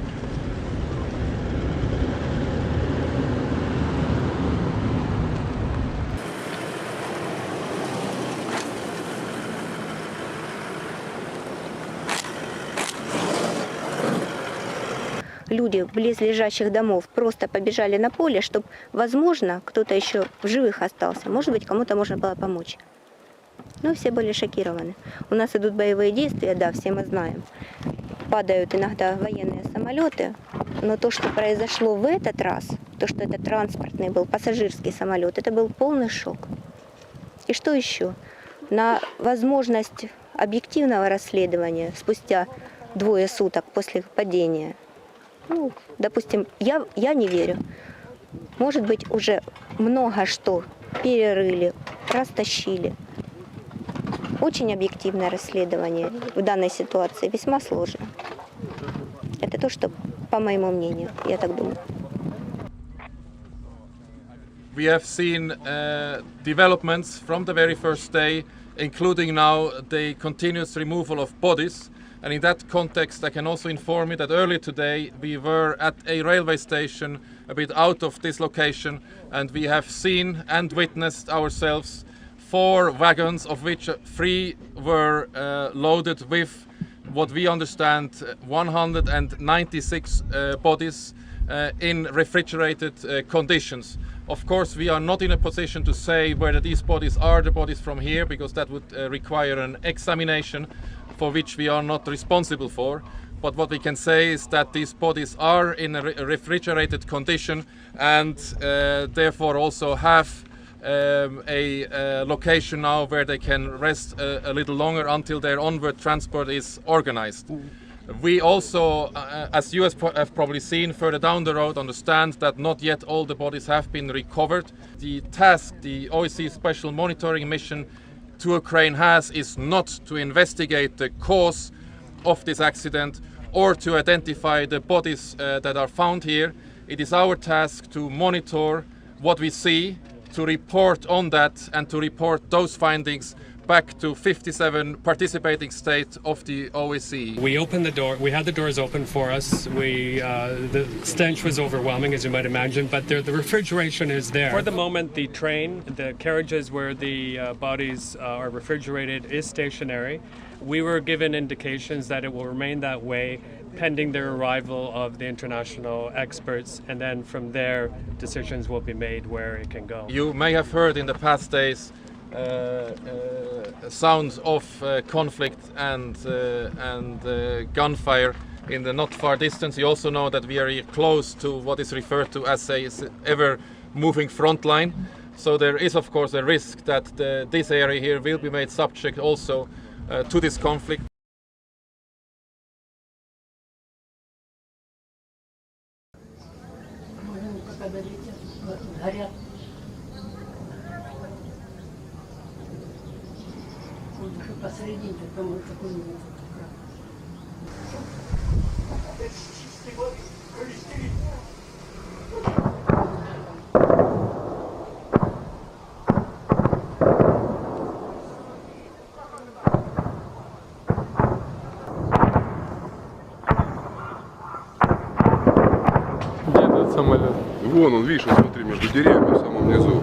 [SPEAKER 2] Люди близлежащих домов просто побежали на поле, чтобы, возможно, кто-то еще в живых остался. Может быть, кому-то можно было помочь. Но все были шокированы. У нас идут боевые действия, да, все мы знаем. Падают иногда военные самолеты, но то, что произошло в этот раз, то, что это транспортный был, пассажирский самолет, это был полный шок. И что еще? На возможность объективного расследования спустя 2 суток после падения, ну, допустим, я не верю. Может быть, уже много что перерыли, растащили. Очень объективное расследование в данной ситуации весьма сложно. Это то, что, по моему мнению, я так думаю.
[SPEAKER 16] We have seen developments from the very first day, including now the continuous removal of bodies. And in that context, I can also inform you that earlier today we were at a railway station a bit out of this location, and we have seen and witnessed ourselves 4 wagons, of which 3 were loaded with what we understand 196 bodies in refrigerated conditions. Of course, we are not in a position to say whether these bodies are the bodies from here, because that would require an examination for which we are not responsible for. But what we can say is that these bodies are in a refrigerated condition, and therefore also have a location now where they can rest a little longer until their onward transport is organized. We also, as you have probably seen further down the road, understand that not yet all the bodies have been recovered. The task the OSCE Special Monitoring Mission to Ukraine has is not to investigate the cause of this accident or to identify the bodies that are found here. It is our task to monitor what we see, to report on that, and to report those findings back to 57 participating states of the OSCE.
[SPEAKER 17] We opened the door. We had the doors open for us. The stench was overwhelming, as you might imagine, but the refrigeration is there. For the moment, the train, the carriages where the bodies are refrigerated, is stationary. We were given indications that it will remain that way pending the arrival of the international experts, and then from there, decisions will be made where it can go.
[SPEAKER 16] You may have heard in the past days sounds of conflict and gunfire in the not far distance. You also know that we are close to what is referred to as a ever-moving front line. So there is, of course, a risk that this area here will be made subject also to this conflict.
[SPEAKER 24] Самолет. Вон он, видишь, смотри, между деревьями в самом низу.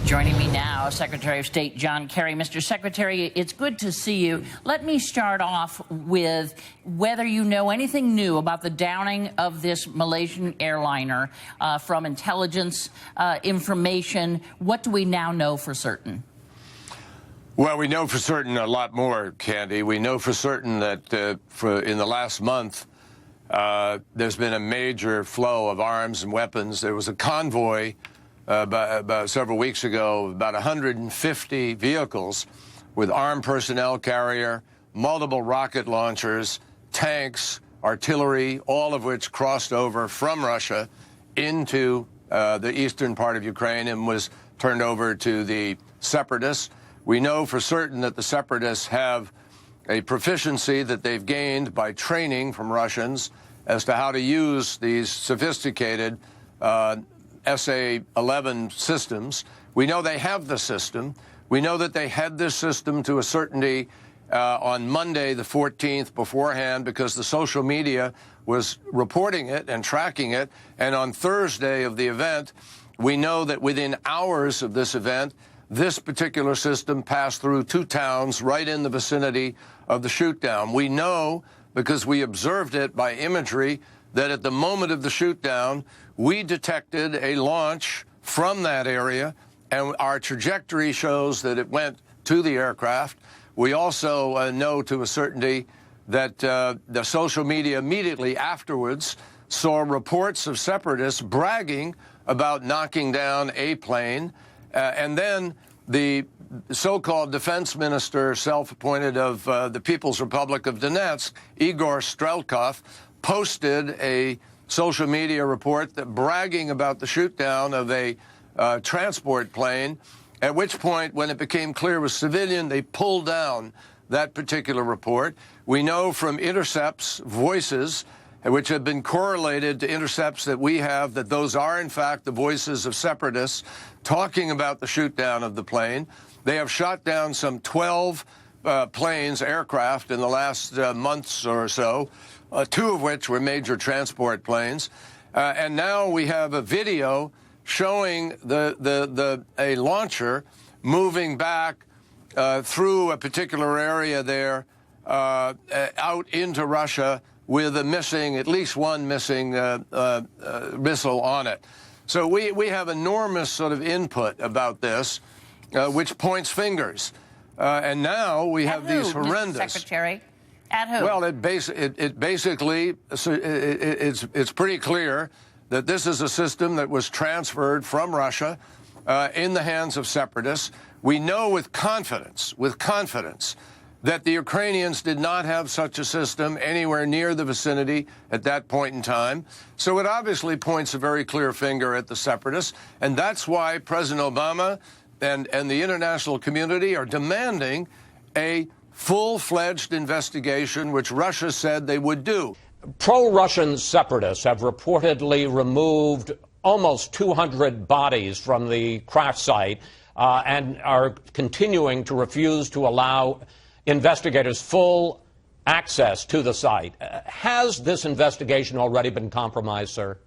[SPEAKER 25] Joining me now
[SPEAKER 1] Secretary of State John Kerry. Mr. Secretary, it's good to see you. Let me start off with whether you know anything new about the downing of this Malaysian airliner from intelligence information. What do we now know for certain?
[SPEAKER 18] Well, we know for certain a lot more, Candy. We know for certain that in the last month, there's been a major flow of arms and weapons. There was a convoy about several weeks ago, about 150 vehicles with armed personnel carrier, multiple rocket launchers, tanks, artillery, all of which crossed over from Russia into the eastern part of Ukraine and was turned over to the separatists. We know for certain that the separatists have a proficiency that they've gained by training from Russians as to how to use these sophisticated SA-11 systems. We know they have the system. We know that they had this system to a certainty on Monday, the 14th, beforehand, because the social media was reporting it and tracking it. And on Thursday of the event, we know that within hours of this event, this particular system passed through two towns right in the vicinity of the shoot-down. We know, because we observed it by imagery, that at the moment of the shoot-down, we detected a launch from that area, and our trajectory shows that it went to the aircraft. We also know to a certainty that the social media immediately afterwards saw reports of separatists bragging about knocking down a plane. And then the so-called defense minister, self-appointed of the People's Republic of Donetsk, Igor Strelkov, posted a social media report that bragging about the shoot-down of a transport plane, at which point, when it became clear it was civilian, they pulled down that particular report. We know from intercepts, voices, which have been correlated to intercepts that we have, that those are, in fact, the voices of separatists talking about the shoot-down of the plane. They have shot down some 12 planes, aircraft, in the last months or so, two of which were major transport planes. And now we have a video showing a launcher moving back through a particular area there out into Russia with a missing, at least one missing missile on it. So we have enormous sort of input about this, which points fingers. And now we have these horrendous...
[SPEAKER 1] Mr. Secretary? At who?
[SPEAKER 18] Well, it basically, it's pretty clear that this is a system that was transferred from Russia in the hands of separatists. We know with confidence, that the Ukrainians did not have such a system anywhere near the vicinity at that point in time. So it obviously points a very clear finger at the separatists. And that's why President Obama and the international community are demanding a full-fledged investigation, which Russia said they would do.
[SPEAKER 20] Pro-Russian separatists have reportedly removed almost 200 bodies from the crash site and are continuing to refuse to allow investigators full access to the site. Has this investigation already been compromised, sir?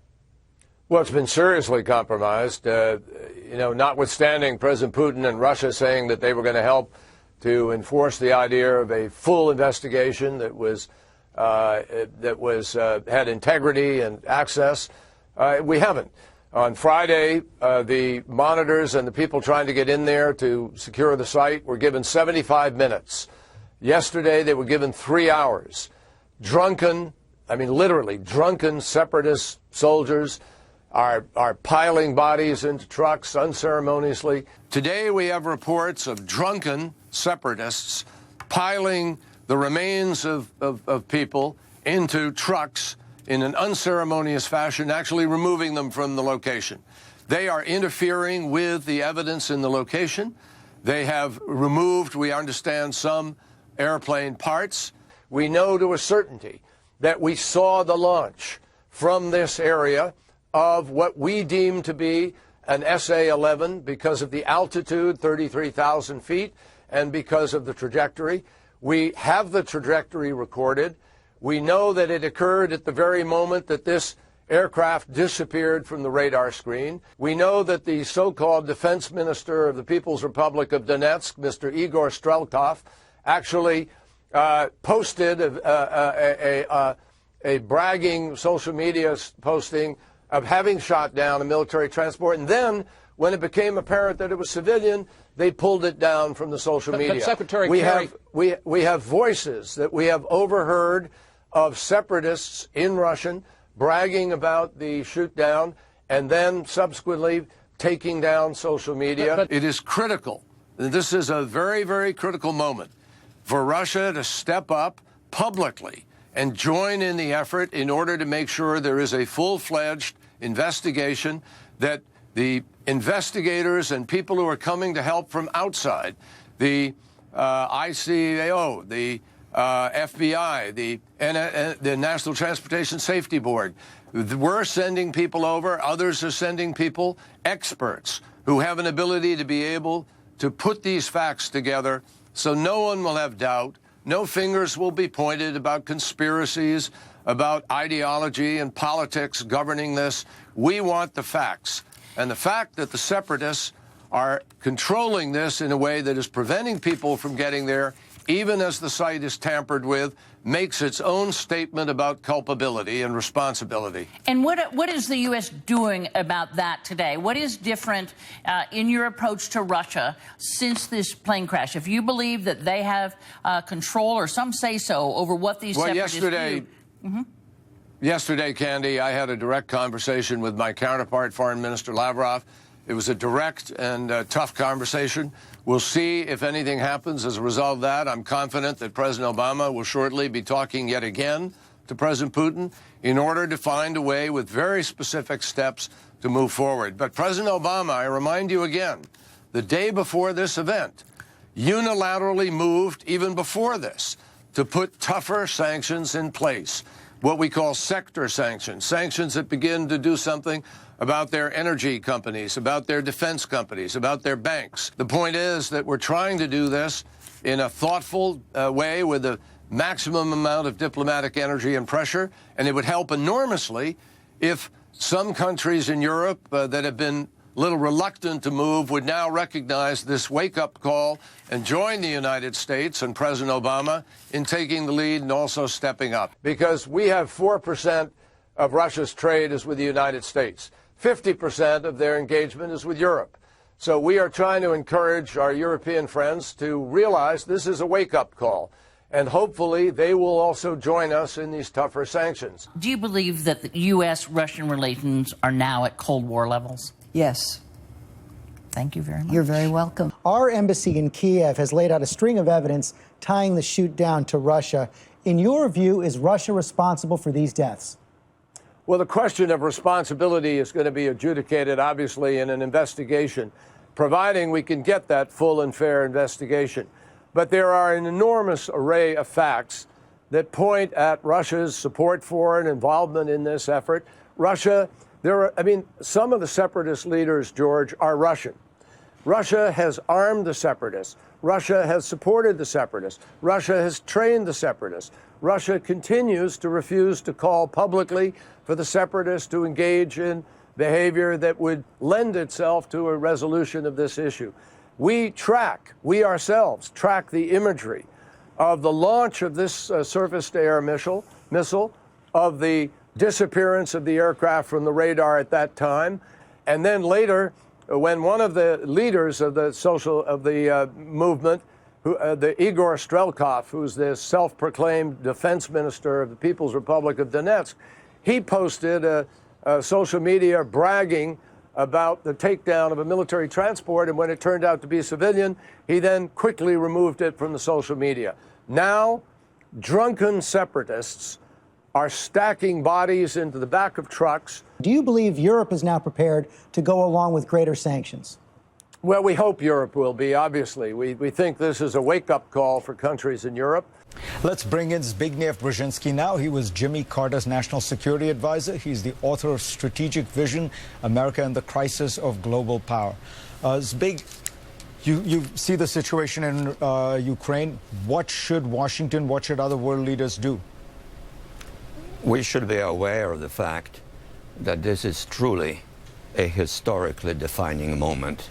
[SPEAKER 18] Well, it's been seriously compromised. Notwithstanding President Putin and Russia saying that they were going to help to enforce the idea of a full investigation that had integrity and access, we haven't. On Friday, the monitors and the people trying to get in there to secure the site were given 75 minutes. Yesterday, they were given 3 hours. Literally drunken separatist soldiers are piling bodies into trucks unceremoniously. Today, we have reports of drunken separatists piling the remains of people into trucks in an unceremonious fashion, actually removing them from the location. They are interfering with the evidence in the location. They have removed, we understand, some airplane parts. We know to a certainty that we saw the launch from this area of what we deem to be an SA-11 because of the altitude, 33,000 feet, and because of the trajectory. We have the trajectory recorded. We know that it occurred at the very moment that this aircraft disappeared from the radar screen. We know that the so-called defense minister of the People's Republic of Donetsk, Mr. Igor Strelkov, actually posted a bragging social media posting of having shot down a military transport. And then, when it became apparent that it was civilian, they pulled it down from the social media.
[SPEAKER 20] But Secretary
[SPEAKER 18] Kerry,
[SPEAKER 20] Kerry,
[SPEAKER 18] we have voices that we have overheard of separatists in Russian bragging about the shoot down and then subsequently taking down social media. It is critical. This is a very, very critical moment for Russia to step up publicly and join in the effort in order to make sure there is a full-fledged investigation, that the investigators and people who are coming to help from outside, the ICAO, the FBI, the National Transportation Safety Board, we're sending people over. Others are sending people, experts, who have an ability to be able to put these facts together so no one will have doubt. No fingers will be pointed about conspiracies, about ideology and politics governing this. We want the facts. And the fact that the separatists are controlling this in a way that is preventing people from getting there, even as the site is tampered with, makes its own statement about culpability and responsibility.
[SPEAKER 1] And what is the U.S. doing about that today? What is different in your approach to Russia since this plane crash? If you believe that they have control, or some say so, over what these separatists do.
[SPEAKER 18] Yesterday, Candy, I had a direct conversation with my counterpart, Foreign Minister Lavrov. It was a direct and tough conversation. We'll see if anything happens as a result of that. I'm confident that President Obama will shortly be talking yet again to President Putin in order to find a way with very specific steps to move forward. But President Obama, I remind you again, the day before this event, unilaterally moved, even before this, to put tougher sanctions in place, what we call sector sanctions, sanctions that begin to do something about their energy companies, about their defense companies, about their banks. The point is that we're trying to do this in a thoughtful way with a maximum amount of diplomatic energy and pressure, and it would help enormously if some countries in Europe that have been a little reluctant to move would now recognize this wake-up call and join the United States and President Obama in taking the lead and also stepping up. Because we have 4% of Russia's trade is with the United States. 50% of their engagement is with Europe. So we are trying to encourage our European friends to realize this is a wake-up call. And hopefully they will also join us in these tougher sanctions.
[SPEAKER 1] Do you believe that the U.S.-Russian relations are now at Cold War levels?
[SPEAKER 3] Yes.
[SPEAKER 1] Thank you very much.
[SPEAKER 3] You're very welcome.
[SPEAKER 4] Our embassy in Kiev has laid out a string of evidence tying the shoot down to Russia. In your view, is Russia responsible for these deaths?
[SPEAKER 18] Well, the question of responsibility is going to be adjudicated, obviously, in an investigation, providing we can get that full and fair investigation. But there are an enormous array of facts that point at Russia's support for and involvement in this effort. Russia, some of the separatist leaders, George, are Russian. Russia has armed the separatists. Russia has supported the separatists. Russia has trained the separatists. Russia continues to refuse to call publicly for the separatists to engage in behavior that would lend itself to a resolution of this issue. We ourselves track the imagery of the launch of this surface-to-air missile, of the disappearance of the aircraft from the radar at that time, and then later, when one of the leaders of the movement, the Igor Strelkov, who's the self-proclaimed defense minister of the People's Republic of Donetsk, he posted a social media bragging about the takedown of a military transport, and when it turned out to be civilian, he then quickly removed it from the social media. Now, drunken separatists are stacking bodies into the back of trucks.
[SPEAKER 4] Do you believe Europe is now prepared to go along with greater sanctions?
[SPEAKER 18] Well, we hope Europe will be, obviously. We think this is a wake-up call for countries in Europe.
[SPEAKER 22] Let's bring in Zbigniew Brzezinski now. He was Jimmy Carter's national security advisor. He's the author of Strategic Vision, America and the Crisis of Global Power. Zbig, you see the situation in Ukraine. What should Washington, what should other world leaders do?
[SPEAKER 23] We should be aware of the fact
[SPEAKER 3] that this is truly a historically defining moment.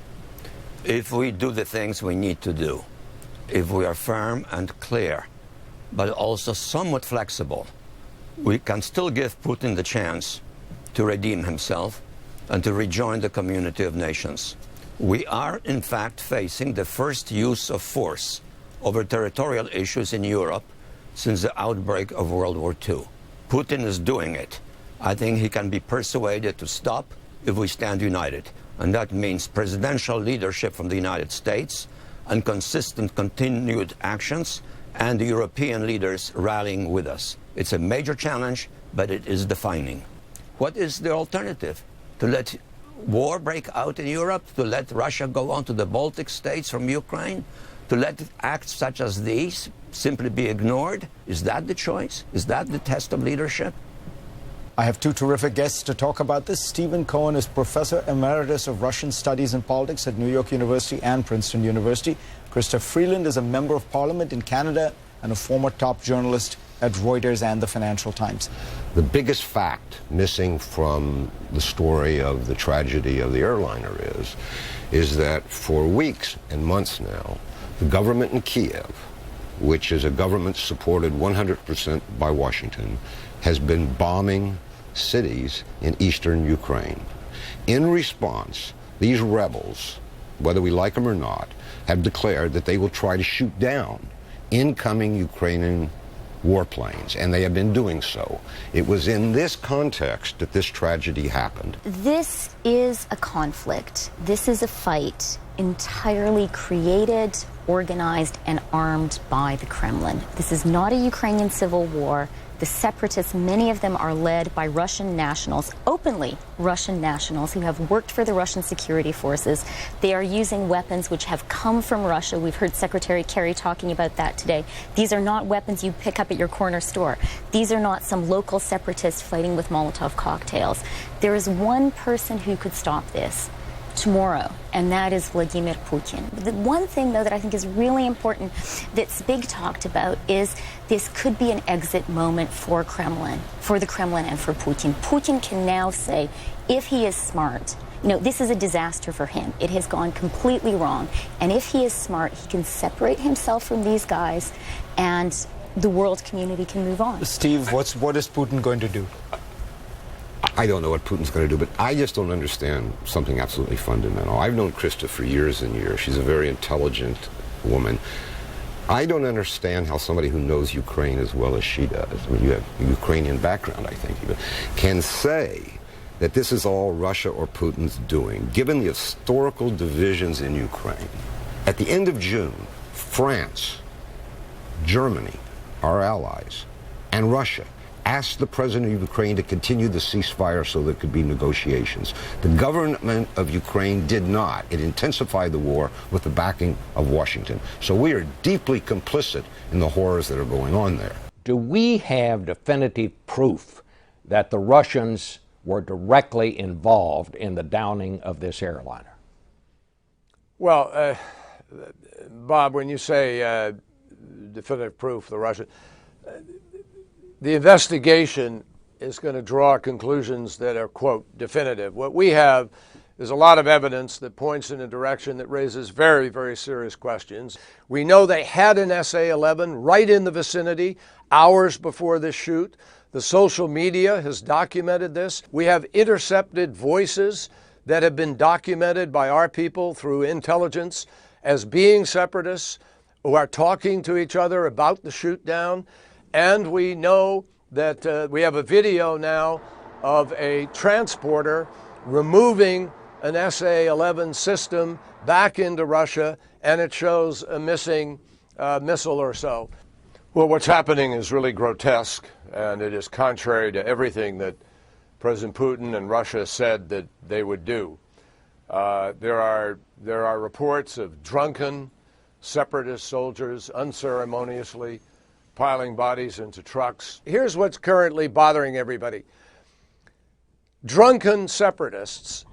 [SPEAKER 3] If we do the things we need to do, if we are firm and clear, but also somewhat flexible, we can still give Putin the chance to redeem himself and to rejoin the community of nations. We are, in fact, facing the first use of force over territorial issues in Europe since the outbreak of World War II. Putin is doing it. I think he can be persuaded to stop if we stand united. And that means presidential leadership from the United States and consistent continued actions and the European leaders rallying with us. It's a major challenge, but it is defining. What is the alternative? To let war break out in Europe? To let Russia go on to the Baltic states from Ukraine? To let acts such as these simply be ignored? Is that the choice? Is that the test of leadership?
[SPEAKER 22] I have two terrific guests to talk about this. Stephen Cohen is Professor Emeritus of Russian Studies and Politics at New York University and Princeton University. Christopher Freeland is a Member of Parliament in Canada and a former top journalist at Reuters and the Financial Times.
[SPEAKER 15] The biggest fact missing from the story of the tragedy of the airliner is that for weeks and months now, the government in Kiev, which is a government supported 100% by Washington, has been bombing cities in eastern Ukraine. In response, these rebels, whether we like them or not, have declared that they will try to shoot down incoming Ukrainian warplanes, and they have been doing so. It was in this context that this tragedy happened.
[SPEAKER 21] This is a conflict. This is a fight entirely created, organized, and armed by the Kremlin. This is not a Ukrainian civil war. The separatists, many of them are led by Russian nationals, openly Russian nationals who have worked for the Russian security forces. They are using weapons which have come from Russia. We've heard Secretary Kerry talking about that today. These are not weapons you pick up at your corner store. These are not some local separatists fighting with Molotov cocktails. There is one person who could stop this tomorrow, and that is Vladimir Putin. The one thing, though, that I think is really important that's big talked about is this could be an exit moment for the Kremlin and for Putin. Putin can now say, if he is smart, this is a disaster for him. It has gone completely wrong. And if he is smart, he can separate himself from these guys and the world community can move on.
[SPEAKER 22] Steve, what is Putin going to do?
[SPEAKER 15] I don't know what Putin's going to do, but I just don't understand something absolutely fundamental. I've known Krista for years and years. She's a very intelligent woman. I don't understand how somebody who knows Ukraine as well as she does, I mean, you have a Ukrainian background, I think, even, can say that this is all Russia or Putin's doing, given the historical divisions in Ukraine. At the end of June, France, Germany, our allies, and Russia asked the president of Ukraine to continue the ceasefire so there could be negotiations. The government of Ukraine did not. It intensified the war with the backing of Washington. So we are deeply complicit in the horrors that are going on there.
[SPEAKER 20] Do we have definitive proof that the Russians were directly involved in the downing of this airliner?
[SPEAKER 18] Well, Bob, when you say definitive proof, the Russian... the investigation is going to draw conclusions that are, quote, definitive. What we have is a lot of evidence that points in a direction that raises very, very serious questions. We know they had an SA-11 right in the vicinity hours before this shoot. The social media has documented this. We have intercepted voices that have been documented by our people through intelligence as being separatists who are talking to each other about the shoot down. And we know that we have a video now of a transporter removing an SA-11 system back into Russia, and it shows a missing missile or so. Well, what's happening is really grotesque, and it is contrary to everything that President Putin and Russia said that they would do. There are reports of drunken separatist soldiers unceremoniously piling bodies into trucks. Here's what's currently bothering everybody. Drunken separatists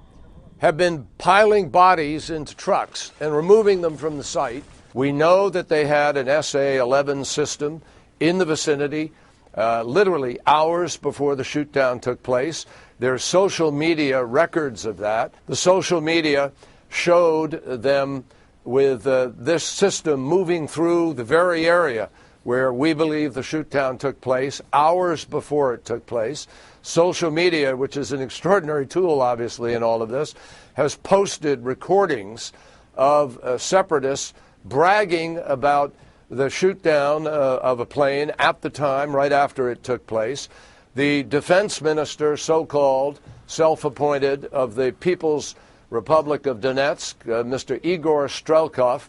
[SPEAKER 18] have been piling bodies into trucks and removing them from the site. We know that they had an SA-11 system in the vicinity. literally hours before the shoot-down took place. There's social media records of that. The social media showed them with this system moving through the very area where we believe the shoot-down took place, hours before it took place. Social media, which is an extraordinary tool, obviously, in all of this, has posted recordings of separatists bragging about the shoot-down of a plane at the time, right after it took place. The defense minister, so-called, self-appointed, of the People's Republic of Donetsk, Mr. Igor Strelkov,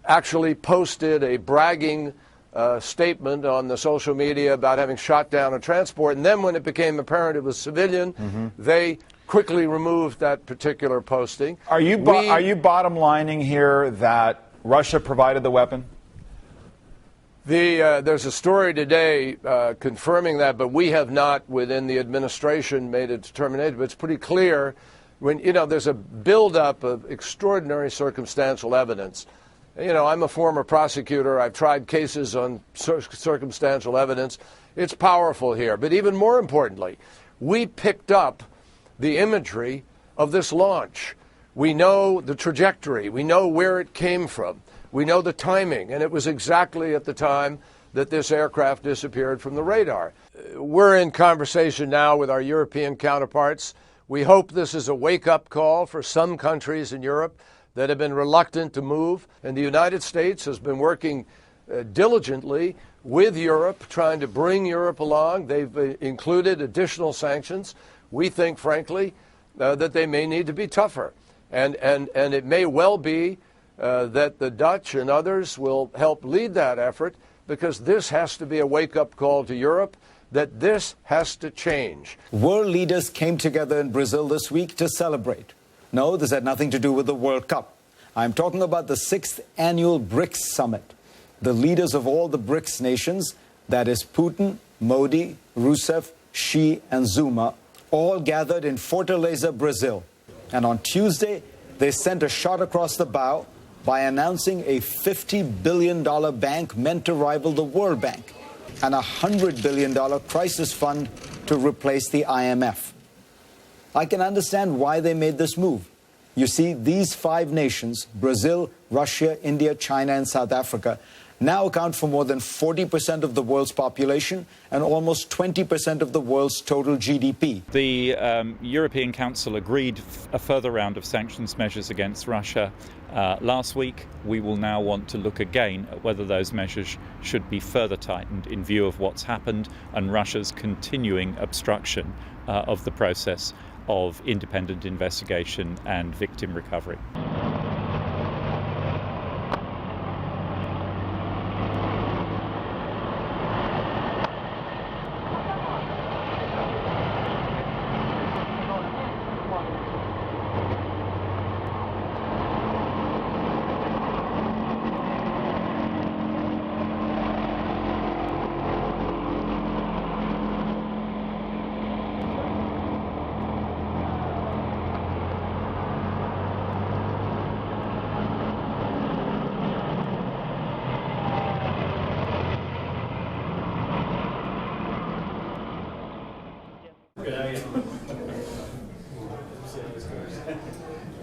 [SPEAKER 18] actually posted a bragging statement on the social media about having shot down a transport. And then when it became apparent it was civilian, they quickly removed that particular posting.
[SPEAKER 5] Are you bottom lining here that Russia provided the weapon?
[SPEAKER 18] There's a story today confirming that, but we have not, within the administration, made a determination. But it's pretty clear when, there's a buildup of extraordinary circumstantial evidence. I'm a former prosecutor. I've tried cases on circumstantial evidence. It's powerful here. But even more importantly, we picked up the imagery of this launch. We know the trajectory. We know where it came from. We know the timing. And it was exactly at the time that this aircraft disappeared from the radar. We're in conversation now with our European counterparts. We hope this is a wake-up call for some countries in Europe that have been reluctant to move. And the United States has been working diligently with Europe, trying to bring Europe along. They've included additional sanctions. We think, frankly, that they may need to be tougher. And it may well be that the Dutch and others will help lead that effort, because this has to be a wake-up call to Europe that this has to change.
[SPEAKER 22] World leaders came together in Brazil this week to celebrate. No, this had nothing to do with the World Cup. I'm talking about the 6th annual BRICS summit. The leaders of all the BRICS nations, that is Putin, Modi, Rousseff, Xi, and Zuma, all gathered in Fortaleza, Brazil. And on Tuesday, they sent a shot across the bow by announcing a $50 billion bank meant to rival the World Bank and a $100 billion crisis fund to replace the IMF. I can understand why they made this move. You see, these 5 nations, Brazil, Russia, India, China, and South Africa, now account for more than 40% of the world's population and almost 20% of the world's total GDP.
[SPEAKER 6] The European Council agreed a further round of sanctions measures against Russia last week. We will now want to look again at whether those measures should be further tightened in view of what's happened and Russia's continuing obstruction of the process of independent investigation and victim recovery.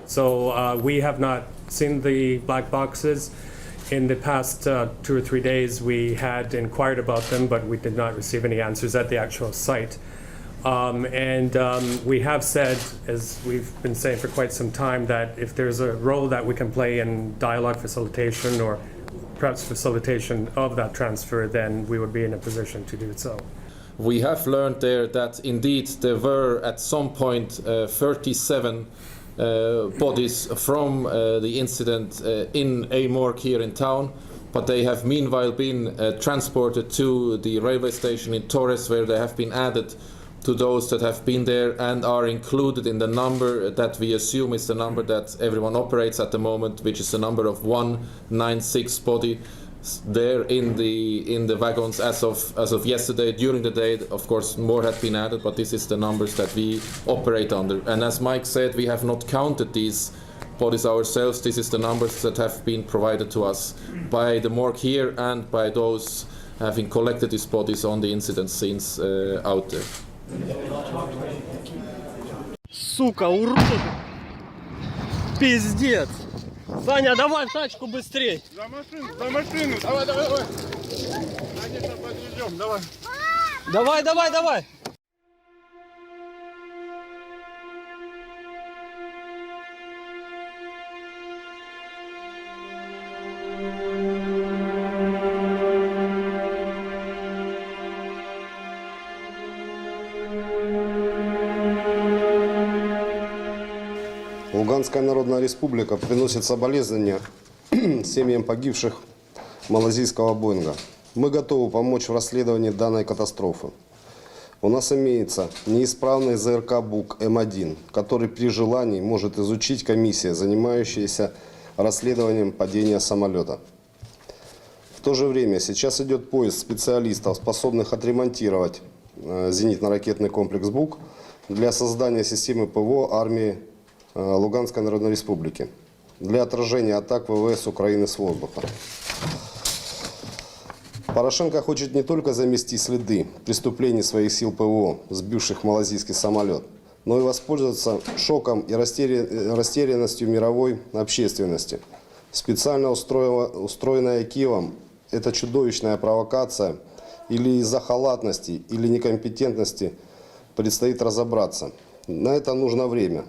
[SPEAKER 17] So we have not seen the black boxes. In the past 2 or 3 days, we had inquired about them, but we did not receive any answers at the actual site. We have said, as we've been saying for quite some time, that if there's a role that we can play in dialogue facilitation or perhaps facilitation of that transfer, then we would be in a position to do so.
[SPEAKER 12] We have learned there that indeed there were at some point 37 bodies from the incident in a morgue here in town, but they have meanwhile been transported to the railway station in Torez, where they have been added to those that have been there and are included in the number that we assume is the number that everyone operates at the moment, which is the number of 196 body there in the wagons as of yesterday. During the day, of course, more had been added, but this is the numbers that we operate under. And as Mike said, we have not counted these bodies ourselves. This is the numbers that have been provided to us by the morgue here and by those
[SPEAKER 7] having collected these bodies on the incident scenes out there.
[SPEAKER 10] Сука, уроды! Пиздец! Саня, давай в тачку быстрей!
[SPEAKER 8] За машину, за машину! Давай, давай, давай! Конечно, подвезем, давай!
[SPEAKER 10] Давай, давай, давай!
[SPEAKER 9] Луганская Народная Республика приносит соболезнования семьям погибших малазийского Боинга. Мы готовы помочь в расследовании данной катастрофы. У нас имеется неисправный ЗРК БУК М1, который при желании может изучить комиссия, занимающаяся расследованием падения самолета. В то же время сейчас идет поиск специалистов, способных отремонтировать зенитно-ракетный комплекс БУК для создания системы ПВО армии Луганской Народной Республики для отражения атак ВВС Украины с воздуха. Порошенко хочет не только замести следы преступлений своих сил ПВО, сбивших малазийский самолет, но и воспользоваться шоком и растерянностью мировой общественности. Специально устроенная Киевом, это чудовищная провокация или из-за халатности, или некомпетентности предстоит разобраться. На это нужно время.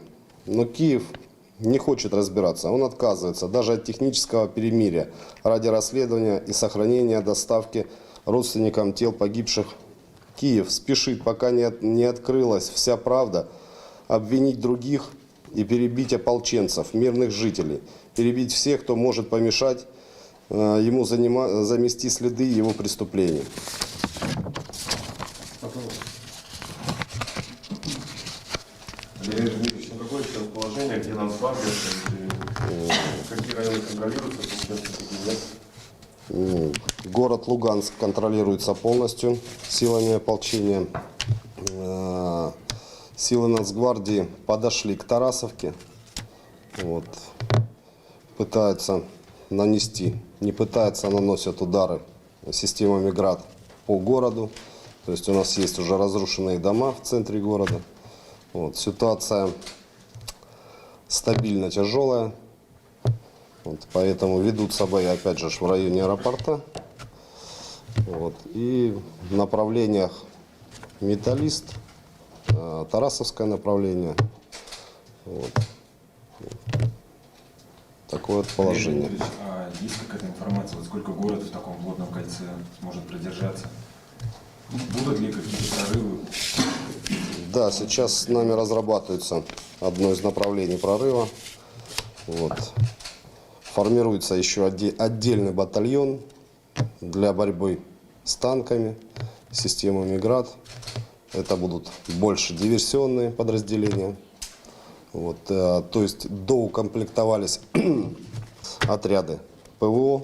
[SPEAKER 9] Но Киев не хочет разбираться, он отказывается даже от технического перемирия ради расследования и сохранения доставки родственникам тел погибших. Киев спешит, пока не открылась вся правда, обвинить других и перебить ополченцев, мирных жителей, перебить всех, кто может помешать ему замести следы его преступлений.
[SPEAKER 23] Какое сейчас положение, где нам слабее, какие районы контролируются, какие нет?
[SPEAKER 9] Город Луганск контролируется полностью силами ополчения. Силы Нацгвардии подошли к Тарасовке. Вот. Пытаются нанести, не пытаются, а наносят удары системами ГРАД по городу. То есть у нас есть уже разрушенные дома в центре города. Вот. Ситуация стабильно тяжелая, вот, поэтому ведутся бои опять же в районе аэропорта, вот, и в направлениях Металлист, Тарасовское направление, вот. Такое вот положение.
[SPEAKER 23] А есть какая-то информация, вот сколько город в таком плотном кольце сможет продержаться? Будут ли какие-то прорывы?
[SPEAKER 9] Да, сейчас с нами разрабатывается одно из направлений прорыва. Вот. Формируется еще отдельный батальон для борьбы с танками, системами ГРАД. Это будут больше диверсионные подразделения. Вот. То есть доукомплектовались отряды ПВО.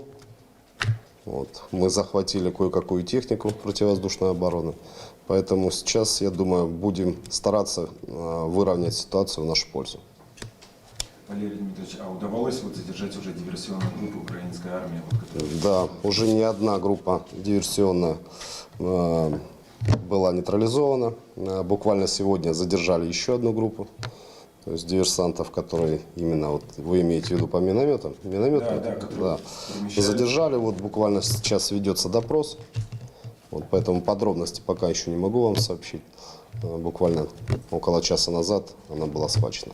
[SPEAKER 9] Вот. Мы захватили кое-какую технику противовоздушной обороны. Поэтому сейчас, я думаю, будем стараться выровнять ситуацию в нашу пользу.
[SPEAKER 23] Валерий Дмитриевич, а удавалось вот задержать уже диверсионную группу украинской армии? Вот, которая...
[SPEAKER 9] Да, уже не одна группа диверсионная была нейтрализована. Буквально сегодня задержали еще одну группу. То есть диверсантов, которые именно, вот вы имеете в виду по минометам? Да. Задержали, вот буквально сейчас ведется допрос. Вот, поэтому подробности пока еще не могу вам сообщить. Буквально около часа назад она была схвачена.